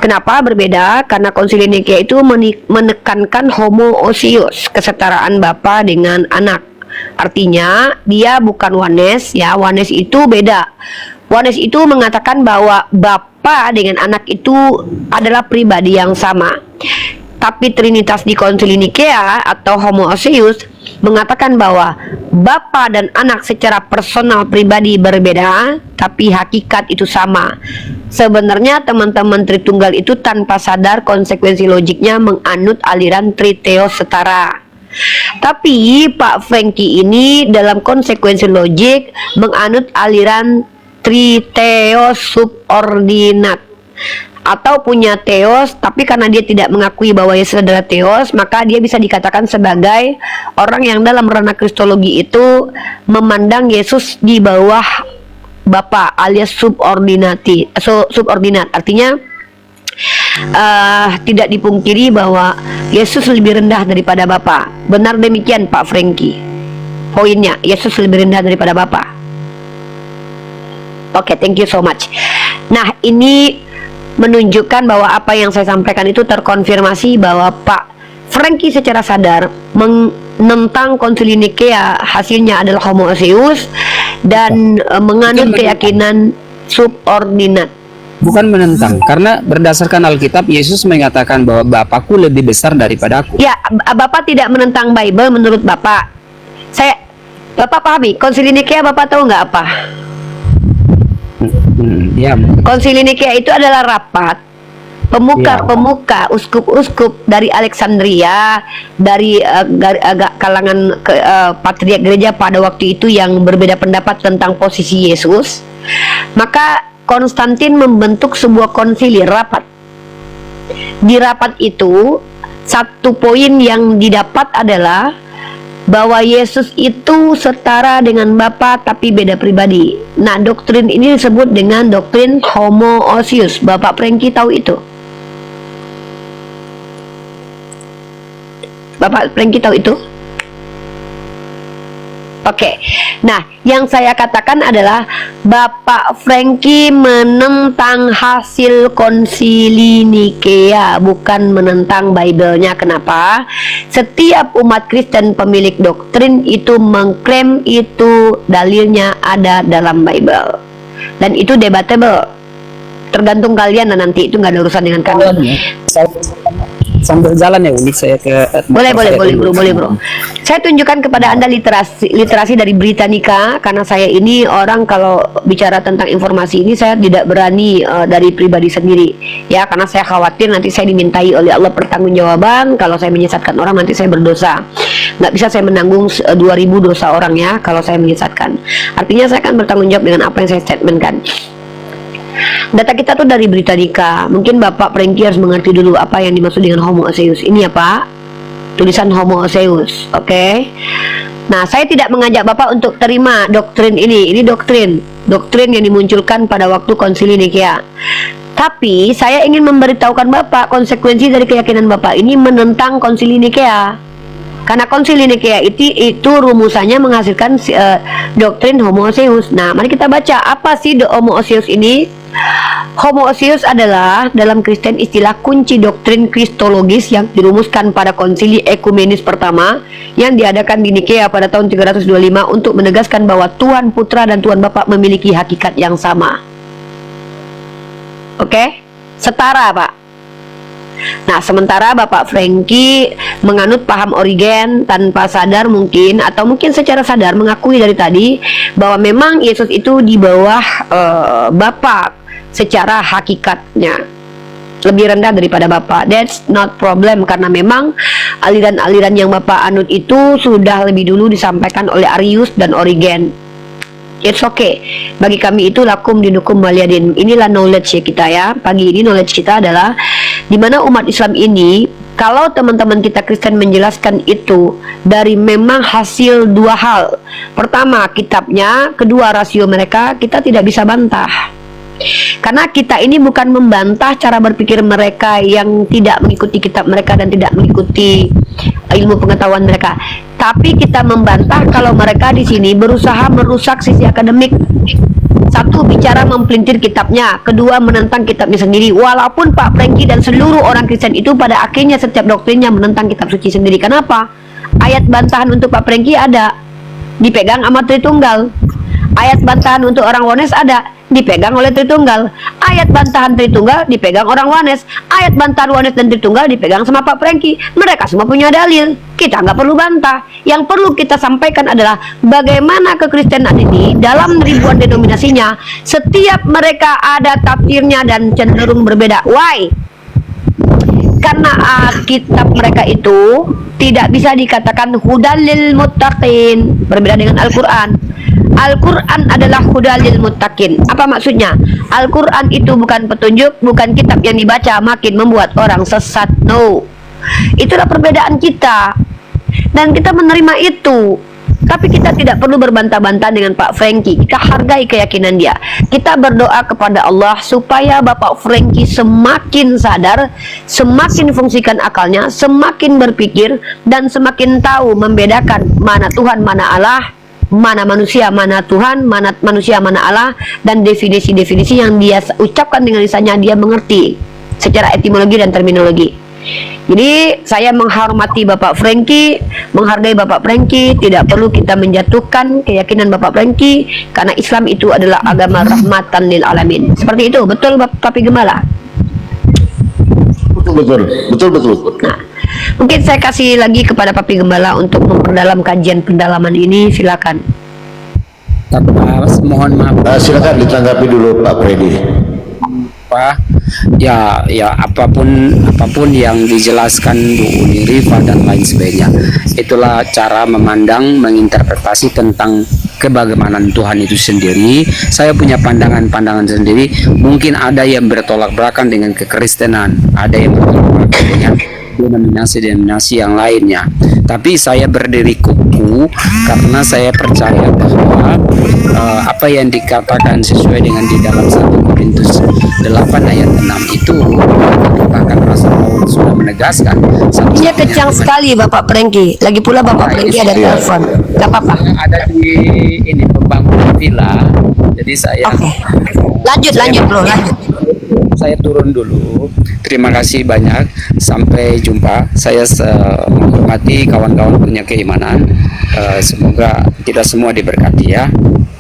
Kenapa berbeda? Karena Konsili Nikea itu menekankan homoousios, kesetaraan Bapa dengan anak. Artinya dia bukan Oneness ya. Oneness itu beda. Oneness itu mengatakan bahwa Bapa dengan anak itu adalah pribadi yang sama. Tapi Trinitas di Konsili Nikea atau homoousios mengatakan bahwa Bapa dan anak secara personal pribadi berbeda, tapi hakikat itu sama. Sebenarnya teman-teman Tritunggal itu tanpa sadar konsekuensi logiknya menganut aliran Triteos setara. Tapi Pak Franky ini dalam konsekuensi logik menganut aliran Triteos subordinat, atau punya teos, tapi karena dia tidak mengakui bahwa Yesus adalah teos, maka dia bisa dikatakan sebagai orang yang dalam ranah kristologi itu memandang Yesus di bawah Bapa, alias subordinat. Artinya tidak dipungkiri bahwa Yesus lebih rendah daripada Bapa. Benar demikian Pak Franky. Poinnya, Yesus lebih rendah daripada Bapa. Oke, thank you so much. Nah, ini menunjukkan bahwa apa yang saya sampaikan itu terkonfirmasi bahwa Pak Franky secara sadar menentang Konsili Nikea, hasilnya adalah homoousios dan menganut keyakinan subordinat. Bukan menentang, karena berdasarkan Alkitab Yesus mengatakan bahwa Bapakku lebih besar daripada aku. Ya, Bapak tidak menentang Bible menurut Bapak. Bapak pahami, Konsili Nikea Bapak tahu nggak apa? Ya. Konsili Nikea itu adalah rapat pemuka uskup-uskup dari Alexandria, dari kalangan patriark gereja pada waktu itu yang berbeda pendapat tentang posisi Yesus. Maka Konstantin membentuk sebuah konsili, rapat. Di rapat itu satu poin yang didapat adalah bahwa Yesus itu setara dengan Bapa tapi beda pribadi. Nah, doktrin ini disebut dengan doktrin homoousios. Bapak Franky tahu itu? Bapak Franky tahu itu? Oke. Nah, yang saya katakan adalah Bapak Franky menentang hasil Konsili Nikea, bukan menentang Bible-nya. Kenapa? Setiap umat Kristen pemilik doktrin itu mengklaim itu dalilnya ada dalam Bible, dan itu debatable. Tergantung kalian, dan nanti itu nggak ada urusan dengan kami. sambil jalan ya, ini saya ke Boleh motor saya dulu. bro. Saya tunjukkan kepada Anda literasi dari Britannica, karena saya ini orang kalau bicara tentang informasi ini saya tidak berani dari pribadi sendiri ya, karena saya khawatir nanti saya dimintai oleh Allah pertanggungjawaban kalau saya menyesatkan orang, nanti saya berdosa. Nggak bisa saya menanggung 2000 dosa orang ya kalau saya menyesatkan. Artinya saya akan bertanggung jawab dengan apa yang saya statementkan. Data kita tuh dari Britannica. Mungkin Bapak Franky harus mengerti dulu apa yang dimaksud dengan homoousios. Ini ya Pak, tulisan homoousios, oke? Nah, saya tidak mengajak Bapak untuk terima doktrin ini. Ini doktrin yang dimunculkan pada waktu Konsili Nikea. Tapi saya ingin memberitahukan Bapak konsekuensi dari keyakinan Bapak ini menentang Konsili Nikea. Karena Konsili Nikea itu rumusannya menghasilkan doktrin homoousios. Nah, mari kita baca apa sih homoousios ini. Homoousios adalah dalam Kristen istilah kunci doktrin kristologis yang dirumuskan pada Konsili Ekumenis pertama yang diadakan di Nikea pada tahun 325 untuk menegaskan bahwa Tuhan Putra dan Tuhan Bapa memiliki hakikat yang sama. Oke? Setara, Pak. Nah, sementara Bapak Franky menganut paham Origen tanpa sadar mungkin, atau mungkin secara sadar mengakui dari tadi bahwa memang Yesus itu di bawah Bapa secara hakikatnya, lebih rendah daripada Bapa. That's not problem, karena memang aliran-aliran yang Bapak anut itu sudah lebih dulu disampaikan oleh Arius dan Origen. It's okay. Bagi kami itu lakum dinukum waliyadin. Inilah knowledge ya kita ya. Pagi ini knowledge kita adalah dimana umat Islam ini, kalau teman-teman kita Kristen menjelaskan itu dari memang hasil dua hal. Pertama kitabnya, kedua rasio mereka, kita tidak bisa bantah. Karena kita ini bukan membantah cara berpikir mereka yang tidak mengikuti kitab mereka dan tidak mengikuti ilmu pengetahuan mereka, tapi kita membantah kalau mereka di sini berusaha merusak sisi akademik. Satu, bicara mempelintir kitabnya. Kedua, menentang kitabnya sendiri. Walaupun Pak Franky dan seluruh orang Kristen itu pada akhirnya setiap doktrinnya menentang kitab suci sendiri. Kenapa? Ayat bantahan untuk Pak Franky ada, dipegang sama Tritunggal. Ayat bantahan untuk orang Wones ada, dipegang oleh Tritunggal. Ayat bantahan Tritunggal dipegang orang Wones. Ayat bantahan Wones dan Tritunggal dipegang sama Pak Franky. Mereka semua punya dalil. Kita nggak perlu bantah. Yang perlu kita sampaikan adalah bagaimana kekristenan ini dalam ribuan denominasinya, setiap mereka ada tafsirnya dan cenderung berbeda. Why? Karena kitab mereka itu tidak bisa dikatakan hudalil muttaqin, berbeda dengan Al-Quran. Al-Quran adalah hudalil muttaqin. Apa maksudnya? Al-Quran itu bukan petunjuk, bukan kitab yang dibaca makin membuat orang sesat. No. Itulah perbedaan kita, dan kita menerima itu. Tapi kita tidak perlu berbantah-bantah dengan Pak Franky. Kita hargai keyakinan dia. Kita berdoa kepada Allah supaya Bapak Franky semakin sadar, semakin fungsikan akalnya, semakin berpikir, dan semakin tahu membedakan mana Tuhan, mana Allah, mana manusia, mana Tuhan, mana manusia, mana Allah, dan definisi-definisi yang dia ucapkan dengan lisannya dia mengerti secara etimologi dan terminologi. Jadi saya menghormati Bapak Franky, menghargai Bapak Franky. Tidak perlu kita menjatuhkan keyakinan Bapak Franky, karena Islam itu adalah agama rahmatan lil alamin. Seperti itu, betul Papi Gembala? Betul. Nah, mungkin saya kasih lagi kepada Papi Gembala untuk memperdalam kajian pendalaman ini. Silakan. Mohon maaf. Silakan ditanggapi dulu Pak Freddy. Pak, ya apapun yang dijelaskan Bu Uni Rifa dan lain sebagainya, itulah cara memandang, menginterpretasi tentang kebagaimanan Tuhan itu sendiri. Saya punya pandangan sendiri. Mungkin ada yang bertolak belakang dengan kekristenan, ada yang bertolak belakang dengan denominasi yang lainnya. Tapi saya berdiri kukuh karena saya percaya bahwa apa yang dikatakan sesuai dengan di dalam 1 Korintus 8 ayat 6 itu, bahkan Rasul Paulus sudah menegaskan. Iya, kecang sekali Bapak Franky. Lagi pula Bapak Franky ada telepon. Gak apa-apa. Ada di ini pembangunan villa. Jadi saya lanjut bro, lanjut. Saya turun dulu. Terima kasih banyak. Sampai jumpa. Saya menghormati kawan-kawan punya keimanan. Semoga kita semua diberkati ya.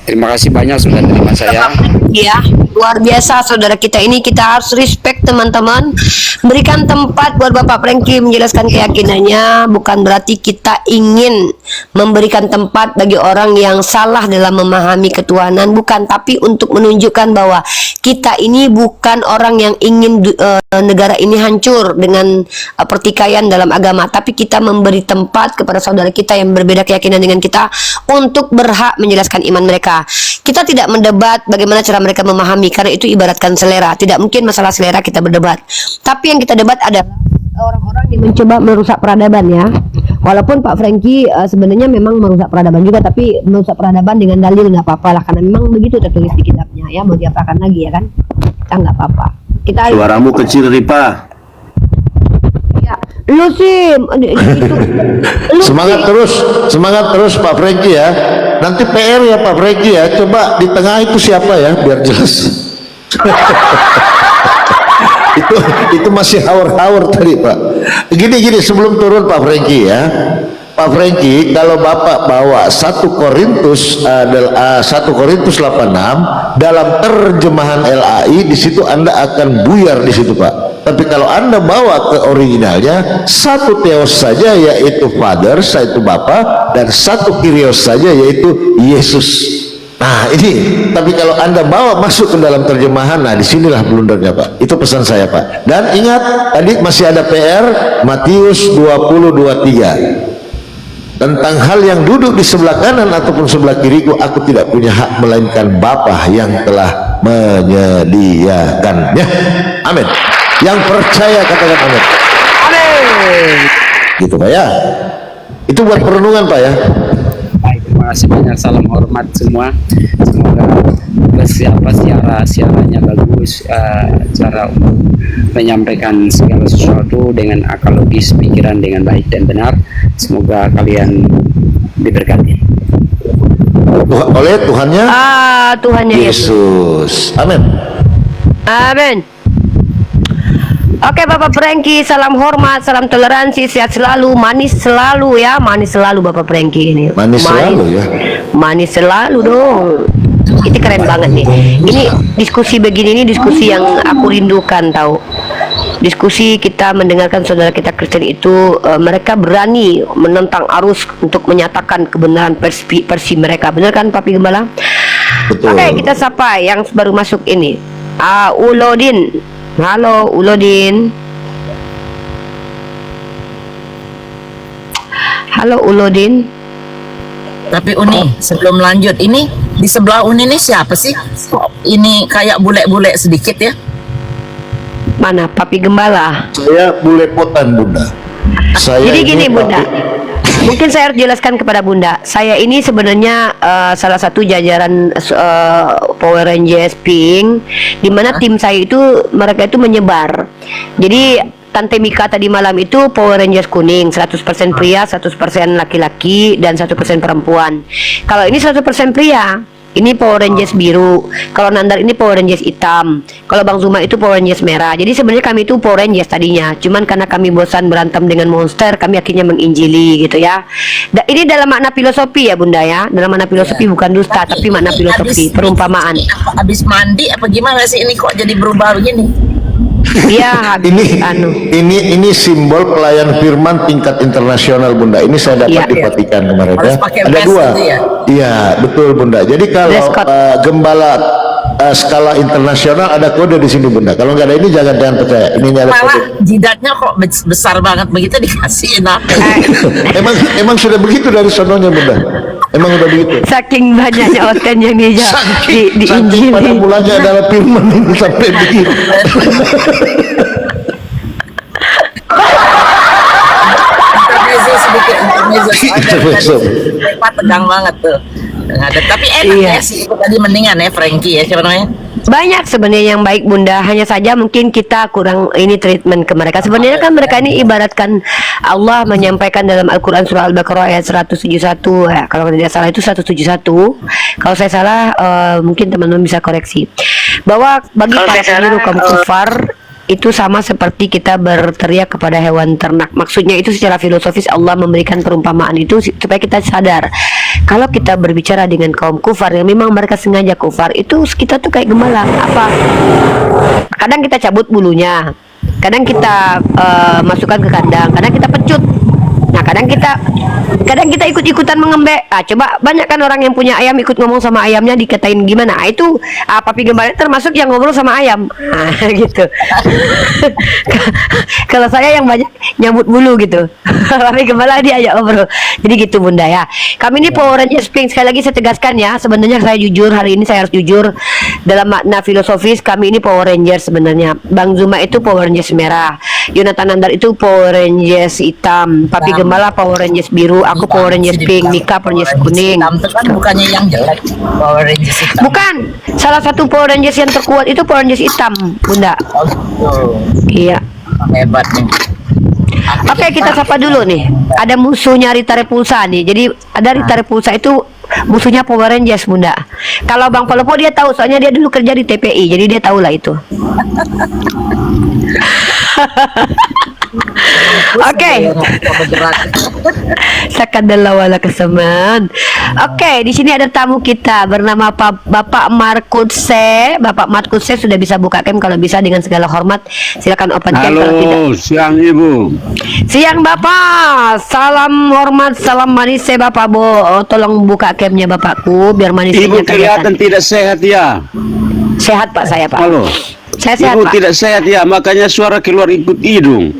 Terima kasih banyak sudah terima saya. Iya, Luar biasa saudara kita ini, kita harus respect teman-teman. Berikan tempat buat Bapak Franky menjelaskan keyakinannya, bukan berarti kita ingin memberikan tempat bagi orang yang salah dalam memahami ketuhanan, bukan, tapi untuk menunjukkan bahwa kita ini bukan orang yang ingin negara ini hancur dengan pertikaian dalam agama, tapi kita memberi tempat kepada saudara kita yang berbeda keyakinan dengan kita untuk berhak menjelaskan iman mereka. Kita tidak mendebat bagaimana cara mereka memahami, karena itu ibaratkan selera. Tidak mungkin masalah selera kita berdebat. Tapi yang kita debat adalah orang-orang yang mencoba merusak peradaban ya. Walaupun Pak Franky sebenarnya memang merusak peradaban juga, tapi merusak peradaban dengan dalil nggak apa-apa lah, karena memang begitu tertulis di kitabnya ya. Mau diapakan lagi ya kan? Kita nggak apa-apa. Kita Suaramu kecil, Ripa. ya, lu sih lu Semangat terus Pak Franky ya. Nanti PR ya Pak Franky ya. Coba di tengah itu siapa ya, biar jelas. itu masih haur-haur tadi Pak. Gini sebelum turun Pak Franky ya. Pak Franky, kalau Bapak bawa 1 Korintus 86 dalam terjemahan LAI, di situ Anda akan buyar di situ Pak. Tapi kalau Anda bawa ke originalnya, 1 Theos saja yaitu Father, yaitu Bapa, dan 1 Kyrios saja yaitu Yesus. Nah ini, tapi kalau Anda bawa masuk ke dalam terjemahan, nah disinilah blundernya Pak. Itu pesan saya Pak. Dan ingat, tadi masih ada PR, Matius 20:23. Tentang hal yang duduk di sebelah kanan ataupun sebelah kiriku, aku tidak punya hak melainkan Bapa yang telah menyediakannya. Amin. Yang percaya katakan amin. Amin. Gitu Pak ya. Itu buat perenungan Pak ya. Baik, terima kasih banyak. Salam hormat semua. Semoga siaranya bagus, cara menyampaikan segala sesuatu dengan akal logis, pikiran dengan baik dan benar. Semoga kalian diberkati Oleh Tuhannya. Tuhannya Yesus. Amin. Amin. Oke Bapak Franky, salam hormat, salam toleransi, sehat selalu, manis selalu ya, manis selalu Bapak Franky ini. Manis selalu ya. Manis selalu dong. Itu keren banget nih. Ini diskusi begini, ini diskusi yang aku rindukan tahu. Diskusi kita mendengarkan saudara kita Kristen itu, mereka berani menentang arus untuk menyatakan kebenaran versi mereka. Benar kan Papi Gembala? Betul. Oke, kita sapa yang baru masuk ini. Ulodin. Halo Ulodin. Halo Ulodin. Tapi Uni, sebelum lanjut, ini di sebelah Uni ini siapa sih? Ini kayak bule-bule sedikit ya? Mana Papi Gembala? Saya bule potan Bunda. Jadi gini Bunda, mungkin saya harus jelaskan kepada Bunda. Saya ini sebenarnya salah satu jajaran Power Rangers Pink, di mana tim saya itu mereka itu menyebar. Jadi Tante Mika tadi malam itu Power Rangers kuning, 100% pria, 100% laki-laki, dan 1% perempuan. Kalau ini 100% pria, ini Power Rangers biru. Kalau Nandar ini Power Rangers hitam. Kalau Bang Zuma itu Power Rangers merah. Jadi sebenarnya kami itu Power Rangers tadinya. Cuman karena kami bosan berantem dengan monster, kami akhirnya menginjili gitu ya. Ini dalam makna filosofi ya Bunda ya. Dalam makna filosofi bukan dusta, tapi makna filosofi, perumpamaan. Habis mandi apa gimana sih ini kok jadi berubah begini? Iya, ini simbol pelayan firman tingkat internasional Bunda. Ini saya dapat di Vatikan kemarin ya. Ada 2. Iya, betul Bunda. Jadi kalau gembala skala internasional ada kode di sini Bunda. Kalau nggak ada ini jangan percaya. Ini ada kode. Jidatnya kok besar banget begitu dikasihin apa? emang sudah begitu dari sononya Bunda. Emang udah begitu. Saking banyaknya organ yang di Injil. Pada mulanya adalah firman ini sampai begitu. Intermezzo tegang banget tuh. Tapi enak ya sih itu tadi, mendingan ya Franky ya, siapa namanya? Banyak sebenarnya yang baik Bunda, hanya saja mungkin kita kurang ini treatment ke mereka. Sebenarnya kan mereka ini ibaratkan Allah menyampaikan dalam Al-Quran surah Al-Baqarah ayat 171 ya, kalau tidak salah itu 171. Kalau saya salah mungkin teman-teman bisa koreksi, bahwa bagi para penyiru kaum kufar itu sama seperti kita berteriak kepada hewan ternak. Maksudnya itu secara filosofis Allah memberikan perumpamaan itu supaya kita sadar kalau kita berbicara dengan kaum kufar yang memang mereka sengaja kufar, itu kita tuh kayak gembala. Apa? Kadang kita cabut bulunya, kadang kita masukkan ke kandang, kadang kita pecut. Nah, kadang kita ikut-ikutan mengembek. Coba banyak kan orang yang punya ayam ikut ngomong sama ayamnya dikatain gimana. Itu papi gembala termasuk yang ngobrol sama ayam. Gitu. Kalau saya yang banyak nyambut bulu gitu. Papi gembala dia ajak ngobrol. Jadi gitu Bunda ya. Kami ini Power Rangers Pink. Sekali lagi saya tegaskan ya, sebenarnya saya jujur, hari ini saya harus jujur. Dalam makna filosofis kami ini Power Rangers sebenarnya. Bang Zuma itu Power Rangers merah, Yonatan Nandar itu Power Rangers hitam, Papi Gembala Power Rangers biru, aku Power Rangers pink, Mika Power Rangers kuning. Hitam itu kan bukannya yang jelek, Power Rangers hitam. Bukan, salah satu Power Rangers yang terkuat itu Power Rangers hitam, Bunda. Oh gitu. Iya. Hebat nih. Oke, kita sapa dulu nih. Ada musuhnya Rita Repulsa nih. Jadi ada Rita Repulsa itu musuhnya Power Rangers, Bunda. Kalau Bang Palopo dia tahu, soalnya dia dulu kerja di TPI, jadi dia tahu lah itu. Oke. Sakadallah wala kesamaan. Oke, di sini ada tamu kita bernama Bapak Markutse. Bapak Markutse sudah bisa buka cam kalau bisa dengan segala hormat. Silakan open cam kalau tidak. Siang Ibu. Siang Bapak. Salam hormat, salam manis Bapak Bo. Tolong buka camnya Bapakku biar manisnya Ibu kelihatan tidak sehat ya. Sehat Pak saya Pak. Halo. Saya sehat Ibu Pak. tidak sehat ya, makanya suara keluar ikut hidung.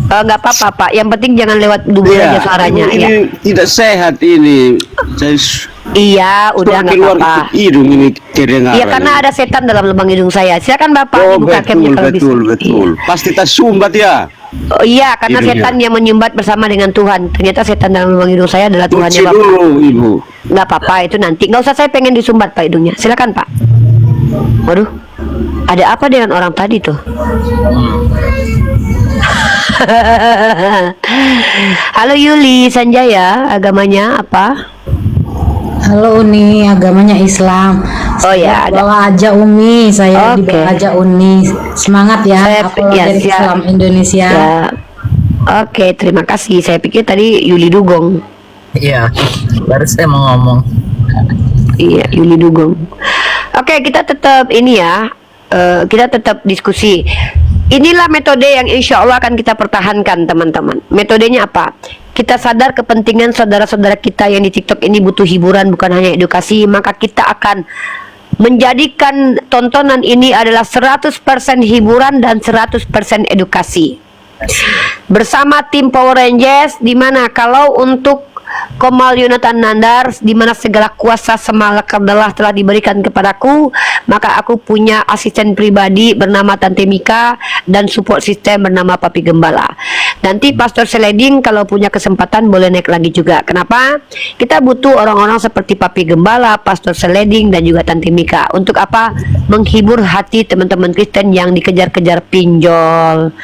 Nggak apa-apa Pak, yang penting jangan lewat dubur aja suaranya. Ini Ya. tidak sehat ini. Iya, udah nggak keluar apa-apa. ikut hidung ini kedengaran. Iya, karena ada setan dalam lubang hidung saya. Silakan Bapak dibuka camnya kalau bisa. Betul. Pasti tak sumbat ya. Oh, iya, karena Hidungnya. setan yang menyumbat bersama dengan Tuhan. Ternyata setan dalam lubang hidung saya adalah Tuhannya Cuci Bapak. dulu Ibu. Nggak apa-apa, itu nanti. Nggak usah, saya pengen disumbat Pak hidungnya. Silakan Pak. Waduh, ada apa dengan orang tadi tuh? Halo Yuli Sanjaya, agamanya apa? Halo Uni, agamanya Islam. Oh ya, ada. Bawa aja Umi, saya Oke. dibawa aja Uni. Semangat ya, aku ya, dari siap. Islam Indonesia. Ya. Oke, terima kasih. Saya pikir tadi Yuli Dugong. Iya, baru saya mau ngomong. Iya, Yuli Dugong. Oke, kita tetap ini ya. Kita tetap diskusi. Inilah metode yang insya Allah akan kita pertahankan teman-teman. Metodenya apa? Kita sadar kepentingan saudara-saudara kita yang di TikTok ini butuh hiburan, bukan hanya edukasi. Maka kita akan menjadikan tontonan ini adalah 100% hiburan dan 100% edukasi. Bersama tim Power Rangers, dimana kalau untuk Komal Yonatan Nandar, di mana segala kuasa semalak adalah telah diberikan kepadaku, maka aku punya asisten pribadi bernama Tante Mika dan support system bernama Papi Gembala. Nanti Pastor Seleding kalau punya kesempatan boleh naik lagi juga. Kenapa? Kita butuh orang-orang seperti Papi Gembala, Pastor Seleding dan juga Tante Mika. Untuk apa? Menghibur hati teman-teman Kristen yang dikejar-kejar pinjol,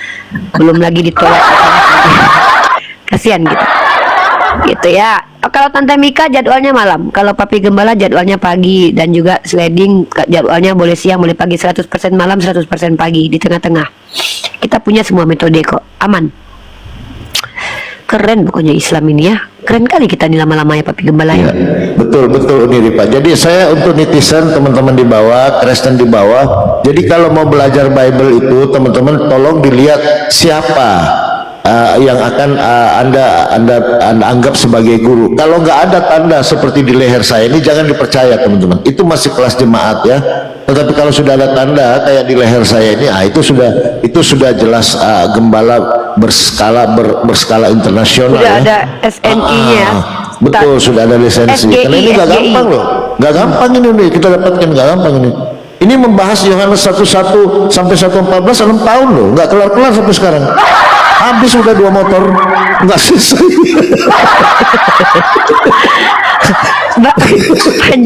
belum lagi ditolak. Kasihan gitu. Gitu ya. Kalau Tante Mika jadwalnya malam, kalau Papi Gembala jadwalnya pagi, dan juga Sliding jadwalnya boleh siang, boleh pagi, 100% malam, 100% pagi, di tengah-tengah. Kita punya semua metode kok, aman. Keren pokoknya Islam ini ya. Keren kali kita di lama-lamanya Papi Gembala ya. Betul ini Pak. Jadi saya untuk netizen teman-teman di bawah, Kristen di bawah. Jadi kalau mau belajar Bible itu teman-teman tolong dilihat siapa yang akan anda anggap sebagai guru. Kalau nggak ada tanda seperti di leher saya ini, jangan dipercaya teman-teman. Itu masih kelas jemaat ya. Tetapi kalau sudah ada tanda kayak di leher saya ini, itu sudah jelas gembala berskala internasional. Sudah ya. ada SNI-nya. Betul, sudah ada lisensi. SGI, Karena ini nggak SGI. gampang loh, nggak gampang ini kita dapatkan, nggak gampang ini. Ini membahas Yohanes 1:1 sampai 1:14 6 tahun loh, nggak kelar-kelar sampai sekarang. Habis sudah 2 motor, nggak selesai.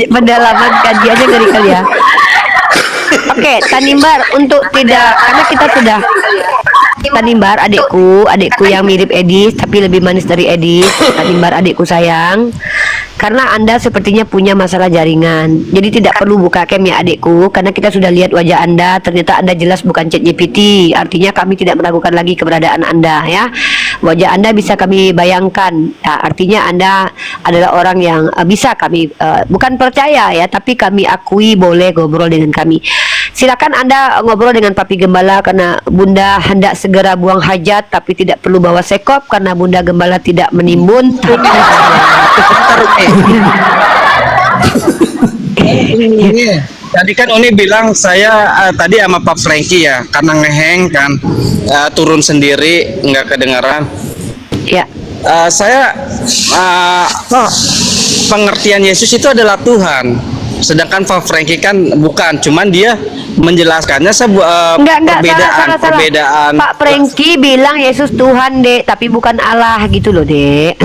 Pendalaman kajiannya ngeri kali ya. Oke, Tanimbar, untuk tidak, karena kita sudah Tanimbar adikku yang mirip Edis tapi lebih manis dari Edis. Tanimbar adikku sayang. Karena Anda sepertinya punya masalah jaringan. Jadi tidak perlu buka cam ya adikku, karena kita sudah lihat wajah Anda, ternyata Anda jelas bukan ChatGPT. Artinya kami tidak meragukan lagi keberadaan Anda ya. Wajah Anda bisa kami bayangkan. Ya, artinya Anda adalah orang yang bisa kami bukan percaya ya, tapi kami akui boleh ngobrol dengan kami. Silakan Anda ngobrol dengan Papi Gembala, karena Bunda hendak segera buang hajat tapi tidak perlu bawa sekop karena Bunda Gembala tidak menimbun. Tadi kan Uni bilang saya tadi sama Pak Franky ya, karena ngeheng kan, turun sendiri nggak kedengaran. Ya. Saya pengertian Yesus itu adalah Tuhan, sedangkan Pak Franky kan bukan, cuman dia menjelaskannya sebuah perbedaan. Pak Franky bilang Yesus Tuhan, Dek, tapi bukan Allah gitu loh, Dek.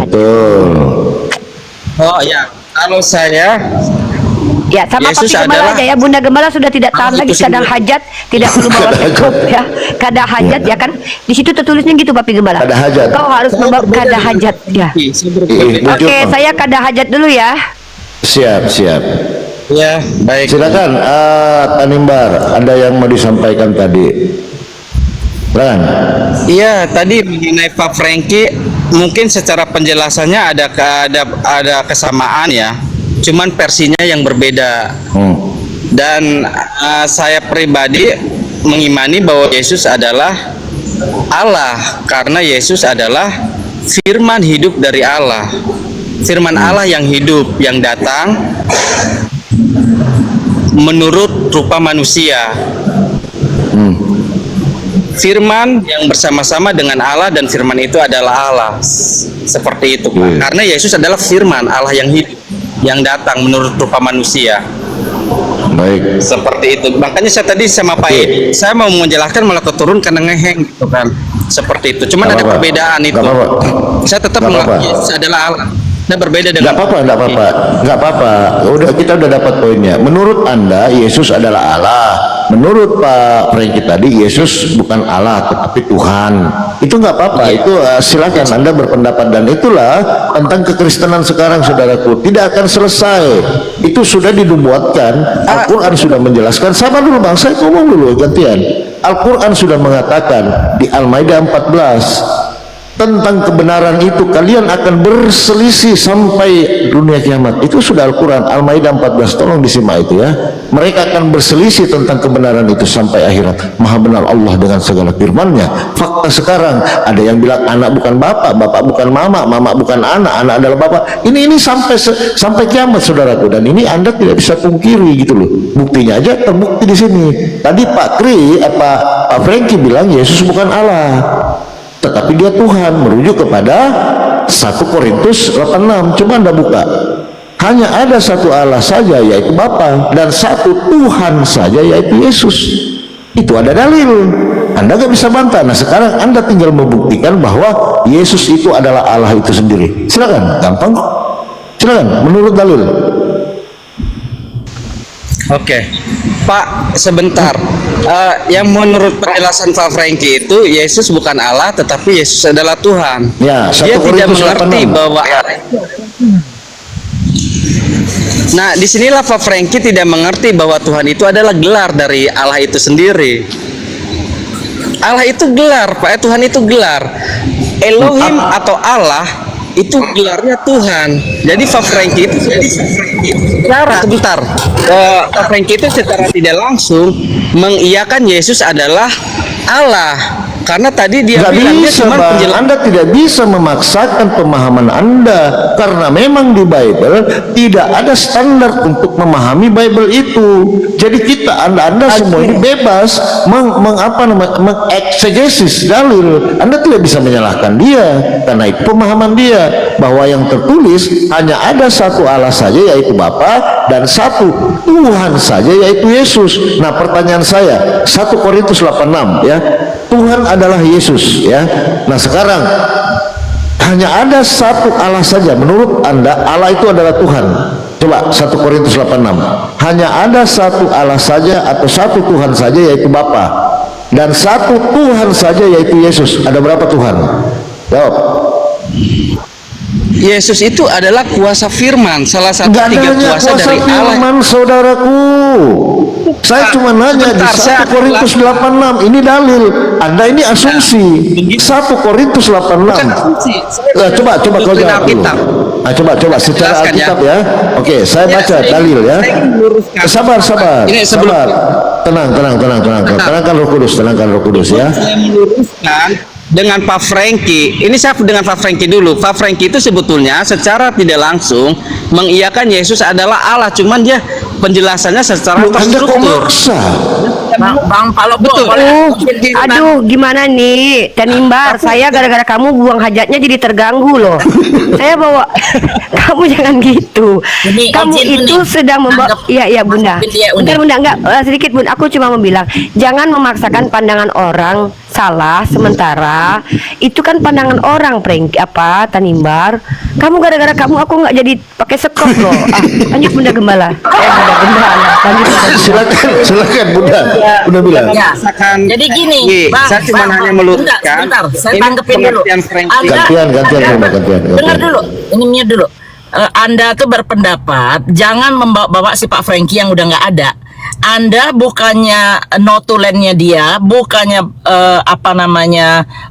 Oh ya, kalau saya ya sama Yesus Papi Gembala aja ya. Bunda Gembala sudah tidak tahan lagi kadang hajat, tidak perlu bawa sekop ya. Kadang hajat ya kan, di situ tertulisnya gitu Papi Gembala. Kada hajat. Kau harus membawa kada hajat ya. Oke, saya kada hajat dulu ya. Siap. ya baik. Silakan Tanimbar, ada yang mau disampaikan tadi. Silakan. Iya, tadi mengenai Pak Franky, mungkin secara penjelasannya ada kesamaan ya, cuman versinya yang berbeda. Dan saya pribadi mengimani bahwa Yesus adalah Allah, karena Yesus adalah firman hidup dari Allah, firman Allah yang hidup, yang datang menurut rupa manusia. Firman yang bersama-sama dengan Allah, dan firman itu adalah Allah. Seperti itu, Pak. Karena Yesus adalah firman Allah yang hidup, yang datang menurut rupa manusia. Baik. Seperti itu. Makanya saya tadi sama Pak Edi, saya mau menjelaskan malah keturun karena ngeheng gitu kan. Seperti itu. Cuman ada perbedaan itu. Saya tetap mengakui Yesus adalah Allah. Saya berbeda dengan. Nggak apa-apa. Udah, kita udah dapat poinnya. Menurut Anda Yesus adalah Allah. Menurut Pak Franky tadi Yesus bukan Allah tetapi Tuhan. Itu nggak apa-apa. Itu silakan Anda berpendapat, dan itulah tentang kekristenan sekarang, saudaraku. Tidak akan selesai. Itu sudah dinubuatkan. Al-Quran sudah menjelaskan. Sama dulu Bang, saya ngomong dulu gantian. Al-Quran sudah mengatakan di Al-Maidah 14 tentang kebenaran itu kalian akan berselisih sampai dunia kiamat. Itu sudah Al-Quran, Al-Maidah 14, tolong disimak itu ya. Mereka akan berselisih tentang kebenaran itu sampai akhirat. Maha benar Allah dengan segala firman-Nya. Fakta sekarang ada yang bilang anak bukan bapak, bapak bukan mama, mama bukan anak, anak adalah bapak. Ini sampai kiamat, saudaraku. Dan ini Anda tidak bisa pungkiri gitu loh. Buktinya aja terbukti di sini. Tadi Pak Franky bilang Yesus bukan Allah, tetapi dia Tuhan, merujuk kepada 1 Korintus 8:6. Coba Anda buka. Hanya ada satu Allah saja, yaitu Bapa, dan satu Tuhan saja, yaitu Yesus. Itu ada dalil. Anda gak bisa bantah. Nah, sekarang Anda tinggal membuktikan bahwa Yesus itu adalah Allah itu sendiri. Silakan, gampang kok. Silakan, menurut dalil. Oke, Pak, sebentar. Yang menurut penjelasan Pak Franky itu Yesus bukan Allah, tetapi Yesus adalah Tuhan. Ya, dia tidak mengerti bahwa Nah, disinilah Pak Franky tidak mengerti bahwa Tuhan itu adalah gelar dari Allah itu sendiri. Allah itu gelar, Pak. Tuhan itu gelar. Elohim atau Allah itu gelarnya Tuhan. Jadi Pak Franky itu sebentar. Pak Franky itu secara tidak langsung mengiyakan Yesus adalah Allah. Karena tadi dia bilang dia cuma penjelasan. Anda tidak bisa memaksakan pemahaman Anda, karena memang di Bible tidak ada standar untuk memahami Bible itu. Jadi kita Anda semua ini bebas mengeksegesis dalil. Anda tidak bisa menyalahkan dia, karena itu pemahaman dia bahwa yang tertulis hanya ada satu Allah saja, yaitu Bapa, dan satu Tuhan saja, yaitu Yesus. Nah, pertanyaan saya 1 Korintus 8:6 ya. Tuhan adalah Yesus ya. Nah, sekarang hanya ada satu Allah saja. Menurut Anda Allah itu adalah Tuhan. Coba 1 Korintus 8:6. Hanya ada satu Allah saja atau satu Tuhan saja, yaitu Bapa, dan satu Tuhan saja, yaitu Yesus. Ada berapa Tuhan? Jawab. Yesus itu adalah kuasa firman, salah satu Enggak tiga adanya kuasa kuasa dari Allah. firman, saudaraku. Saya cuma nanya di Sebentar, 1 Korintus 86 ini dalil. Anda ini asumsi. 1 Korintus 86. Coba kau jawab dulu. Coba secara Jelaskan, Alkitab ya. Oke, saya baca dalil ya. Sabar. Ini sebelum Sabar. Tenang. Tenangkan Roh Kudus ya. Saya meluruskan dengan Pak Franky. Ini saya dengan Pak Franky dulu. Pak Franky itu sebetulnya secara tidak langsung mengiyakan Yesus adalah Allah, cuman dia penjelasannya secara terstruktur. Bang Palopo, Betul. Aduh, gimana nih, Tanimbar? Saya gara-gara kamu buang hajatnya jadi terganggu loh. Saya bawa, kamu jangan gitu. Ini Kamu izin itu nih. sedang membawa, iya Bunda. Bentar Bunda, enggak sedikit Bunda. Aku cuma mau bilang, jangan memaksakan pandangan orang salah. Sementara itu kan pandangan orang, Tanimbar. Kamu gara-gara kamu aku nggak jadi pakai sekop loh. Lanjut Bunda Gembala. Bunda Gembala. Lanjut. Silakan Bunda. Bunda bilang. Ya. Jadi gini, Bang, saya cuma hanya meluruskan. Sebentar, saya Ini tanggepin dulu. pengertian Franky. Gantian. Dengar dulu, ini mute dulu. Anda tuh berpendapat jangan membawa si Pak Franky yang udah nggak ada. Anda bukannya notulennya dia, bukannya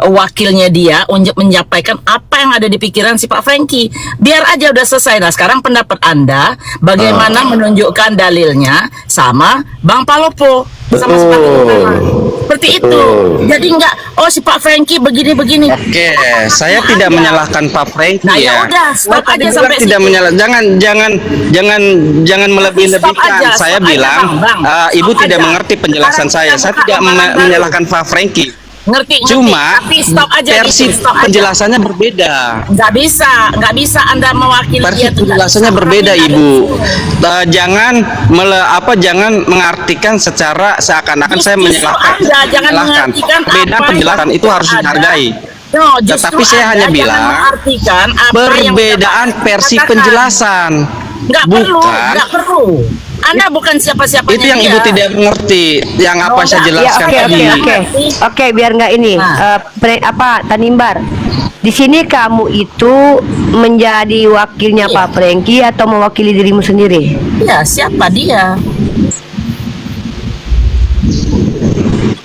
wakilnya dia untuk menyampaikan apa yang ada di pikiran si Pak Franky. Biar aja udah selesai. Nah sekarang pendapat Anda bagaimana menunjukkan dalilnya sama Bang Palopo. Sama seperti itu. Jadi enggak, si Pak Franky begini. Oke, saya tidak menyalahkan Pak Franky Nah, ya. ya udah, stop Saya aja juga sampai tidak situ. menyalah. Jangan melebih-lebihkan. Saya stop aja, bilang, Bang. Ibu Stop tidak aja. mengerti penjelasan Sekarang saya. Saya kita tidak buka omongan baru. menyalahkan Pak Franky. Ngerti, Cuma tapi stop aja versi gitu, stop aja. penjelasannya berbeda. Nggak bisa Anda mewakili Versi dia tuh nggak penjelasannya bisa. berbeda, Kami Ibu. nggak Jangan mengartikan secara seakan-akan saya Justru menyalahkan. Anda jangan mengartikan Beda apa penjelasan yang itu harus ada. dihargai. No, justru Tetapi saya Anda hanya jangan bilang mengartikan apa yang perbedaan Bapak versi katakan. penjelasan. Nggak perlu. Anda bukan siapa-siapanya. Itu yang dia. Ibu tidak mengerti, yang apa saya jelaskan tadi. Oke, biar nggak ini. Tanimbar. Di sini kamu itu menjadi wakilnya Pak Franky atau mewakili dirimu sendiri? Ya, siapa dia?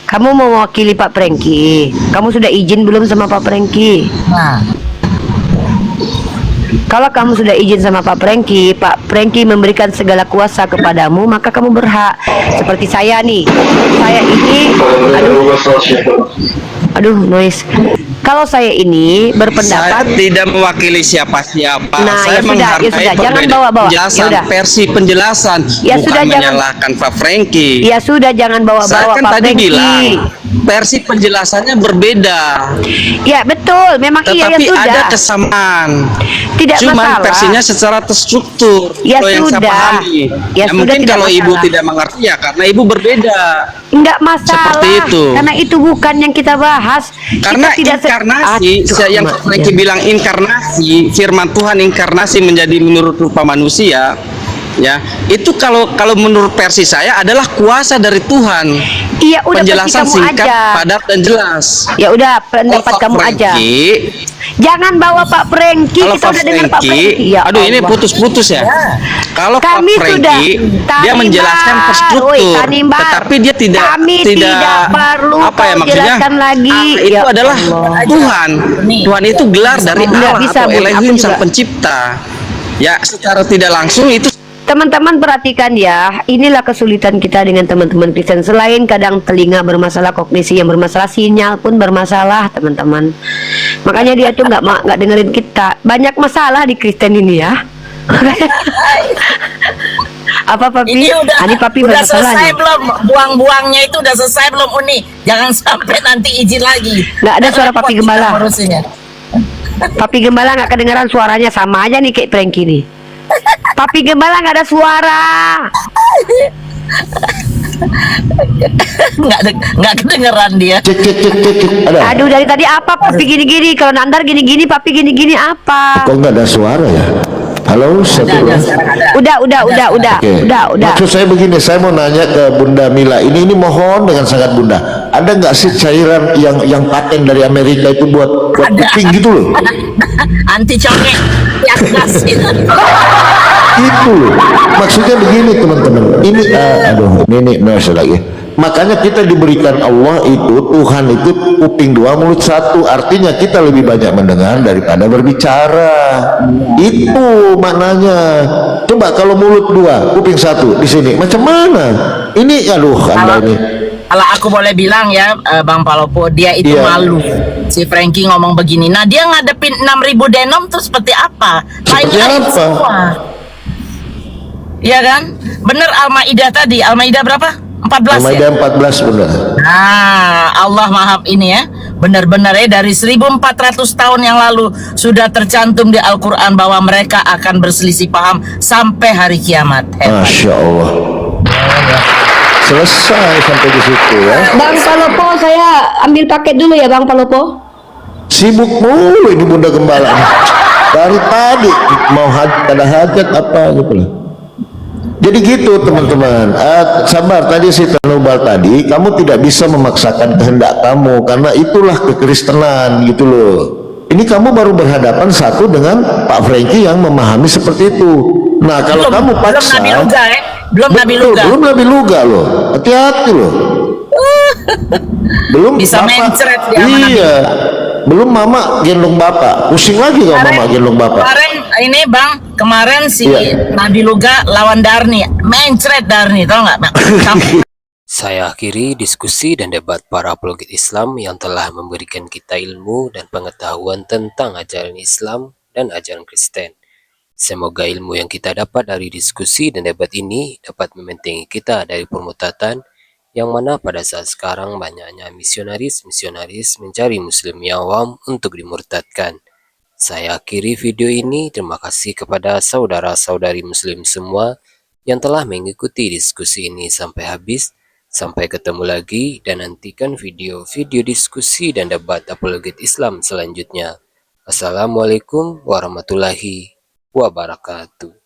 Kamu mau mewakili Pak Franky. Kamu sudah izin belum sama Pak Franky? Nah, kalau kamu sudah izin sama Pak Franky memberikan segala kuasa kepadamu, maka kamu berhak. Seperti saya nih, saya ini, aduh noise. Kalau saya ini berpendapat, Saya tidak mewakili siapa-siapa. Nah, Saya ya sudah, menghargai jangan perbedaan bawa-bawa. penjelasan, Ya udah. versi penjelasan, Ya bukan sudah, jangan- menyalahkan Pak Franky. ya sudah jangan Saya bawa-bawa kan Pak tadi Franky. bilang versi penjelasannya berbeda, Ya betul, memang iya ya tetapi sudah. ada kesamaan. Tidak Cuman masalah. versinya secara terstruktur. Ya kalau yang saya sudah. pahami. Ya sudah, mungkin tidak kalau Ibu masalah. tidak mengerti ya karena Ibu berbeda. Enggak masalah. Seperti itu. Karena itu bukan yang kita bahas. Karena kita tidak inkarnasi, yang Mak, Franky ya. bilang inkarnasi, firman Tuhan inkarnasi menjadi menurut rupa manusia, ya itu kalau menurut versi saya adalah kuasa dari Tuhan. Iya, udah Penjelasan versi kamu singkat, aja. padat dan jelas. Ya udah, pendapat Kalau Pak kamu aja. Franky, Jangan bawa Pak Franky. Kalau Kita Pak udah dengar Pak Franky, Franky. Ya aduh ini Allah. putus-putus ya. Kalau Pak Kami Franky, sudah dia menjelaskan Tanimbar, terstruktur, woi, Tanimbar. tetapi dia Kami tidak perlu apa ya kau maksudnya? jelaskan lagi. Itu Ya adalah Allah. Tuhan. Tuhan itu gelar dari Enggak Allah bisa, atau Bun. Elohim Aku sang juga. pencipta. Ya secara tidak langsung itu. Teman-teman perhatikan ya, inilah kesulitan kita dengan teman-teman Kristen. Selain kadang telinga bermasalah, kognisi yang bermasalah, sinyal pun bermasalah, teman-teman. Makanya dia tuh nggak dengerin kita. Banyak masalah di Kristen ini ya. Apa Papi? ini Papi udah bermasalah selesai nih. belum? Buang-buangnya itu udah selesai belum, Uni? Jangan sampai nanti izin lagi. Nggak ada suara Papi Repot kita Gembala. ngurusinnya. Papi Gembala nggak kedengeran suaranya, sama aja nih kayak Franky nih. Papi Gembala nggak ada suara. Nggak kedengeran dia. Ada. Aduh, dari tadi apa Papi gini-gini? Kalau Nandar gini-gini, Papi gini-gini apa? Kok nggak ada suara ya? Halo, satu ya. Udah. Oke. Udah. Maksud saya begini, saya mau nanya ke Bunda Mila. Ini mohon dengan sangat Bunda. Ada nggak sih cairan yang paten dari Amerika itu buat kuping gitu loh? Anti congek. Ya, Itu loh. Maksudnya begini teman-teman. Ini ini masya lagi. Makanya kita diberikan Allah itu, Tuhan itu kuping dua, mulut satu. Artinya kita lebih banyak mendengar daripada berbicara. Itu maknanya. Coba kalau mulut dua, kuping satu di sini, macam mana? Ini Anda ini. Kalau aku boleh bilang ya, Bang Palopo, dia itu malu. Si Frankie ngomong begini. Nah, dia ngadepin 6.000 denom tuh seperti apa? Seperti apa? Iya kan? Bener Al-Maidah tadi. Al-Maidah berapa? 14 Al-Maidah ya? 14 benar. Nah, Allah maaf ini ya. Benar-benar ya, dari 1400 tahun yang lalu sudah tercantum di Al-Quran bahwa mereka akan berselisih paham sampai hari kiamat. Masya Allah. Selesai sampai di situ ya. Bang Palopo, saya ambil paket dulu ya Bang Palopo. Sibuk mulu ini Bunda Gembala. Dari tadi mau ada hajat apa gitu loh. Jadi gitu teman-teman. Sabar, tadi si Tanubal tadi, kamu tidak bisa memaksakan kehendak kamu karena itulah kekristenan gitu loh. Ini kamu baru berhadapan satu dengan Pak Frankie yang memahami seperti itu. Nah, kalau kamu paksa, belum Nabi Luga loh. Hati-hati loh. Belum bisa mencret dia. Iya. Belum mama gendong bapak. Pusing lagi kalau mama gendong bapak. Kemarin ini Bang, kemarin si Nabi Luga lawan Darni, mencret Darni, tau nggak? Saya akhiri diskusi dan debat para apologet Islam yang telah memberikan kita ilmu dan pengetahuan tentang ajaran Islam dan ajaran Kristen. Semoga ilmu yang kita dapat dari diskusi dan debat ini dapat membentengi kita dari permutatan, yang mana pada saat sekarang banyaknya misionaris mencari muslim yang awam untuk dimurtadkan. Saya akhiri video ini. Terima kasih kepada saudara-saudari muslim semua yang telah mengikuti diskusi ini sampai habis. Sampai ketemu lagi dan nantikan video-video diskusi dan debat apologet Islam selanjutnya. Assalamualaikum warahmatullahi wabarakatuh.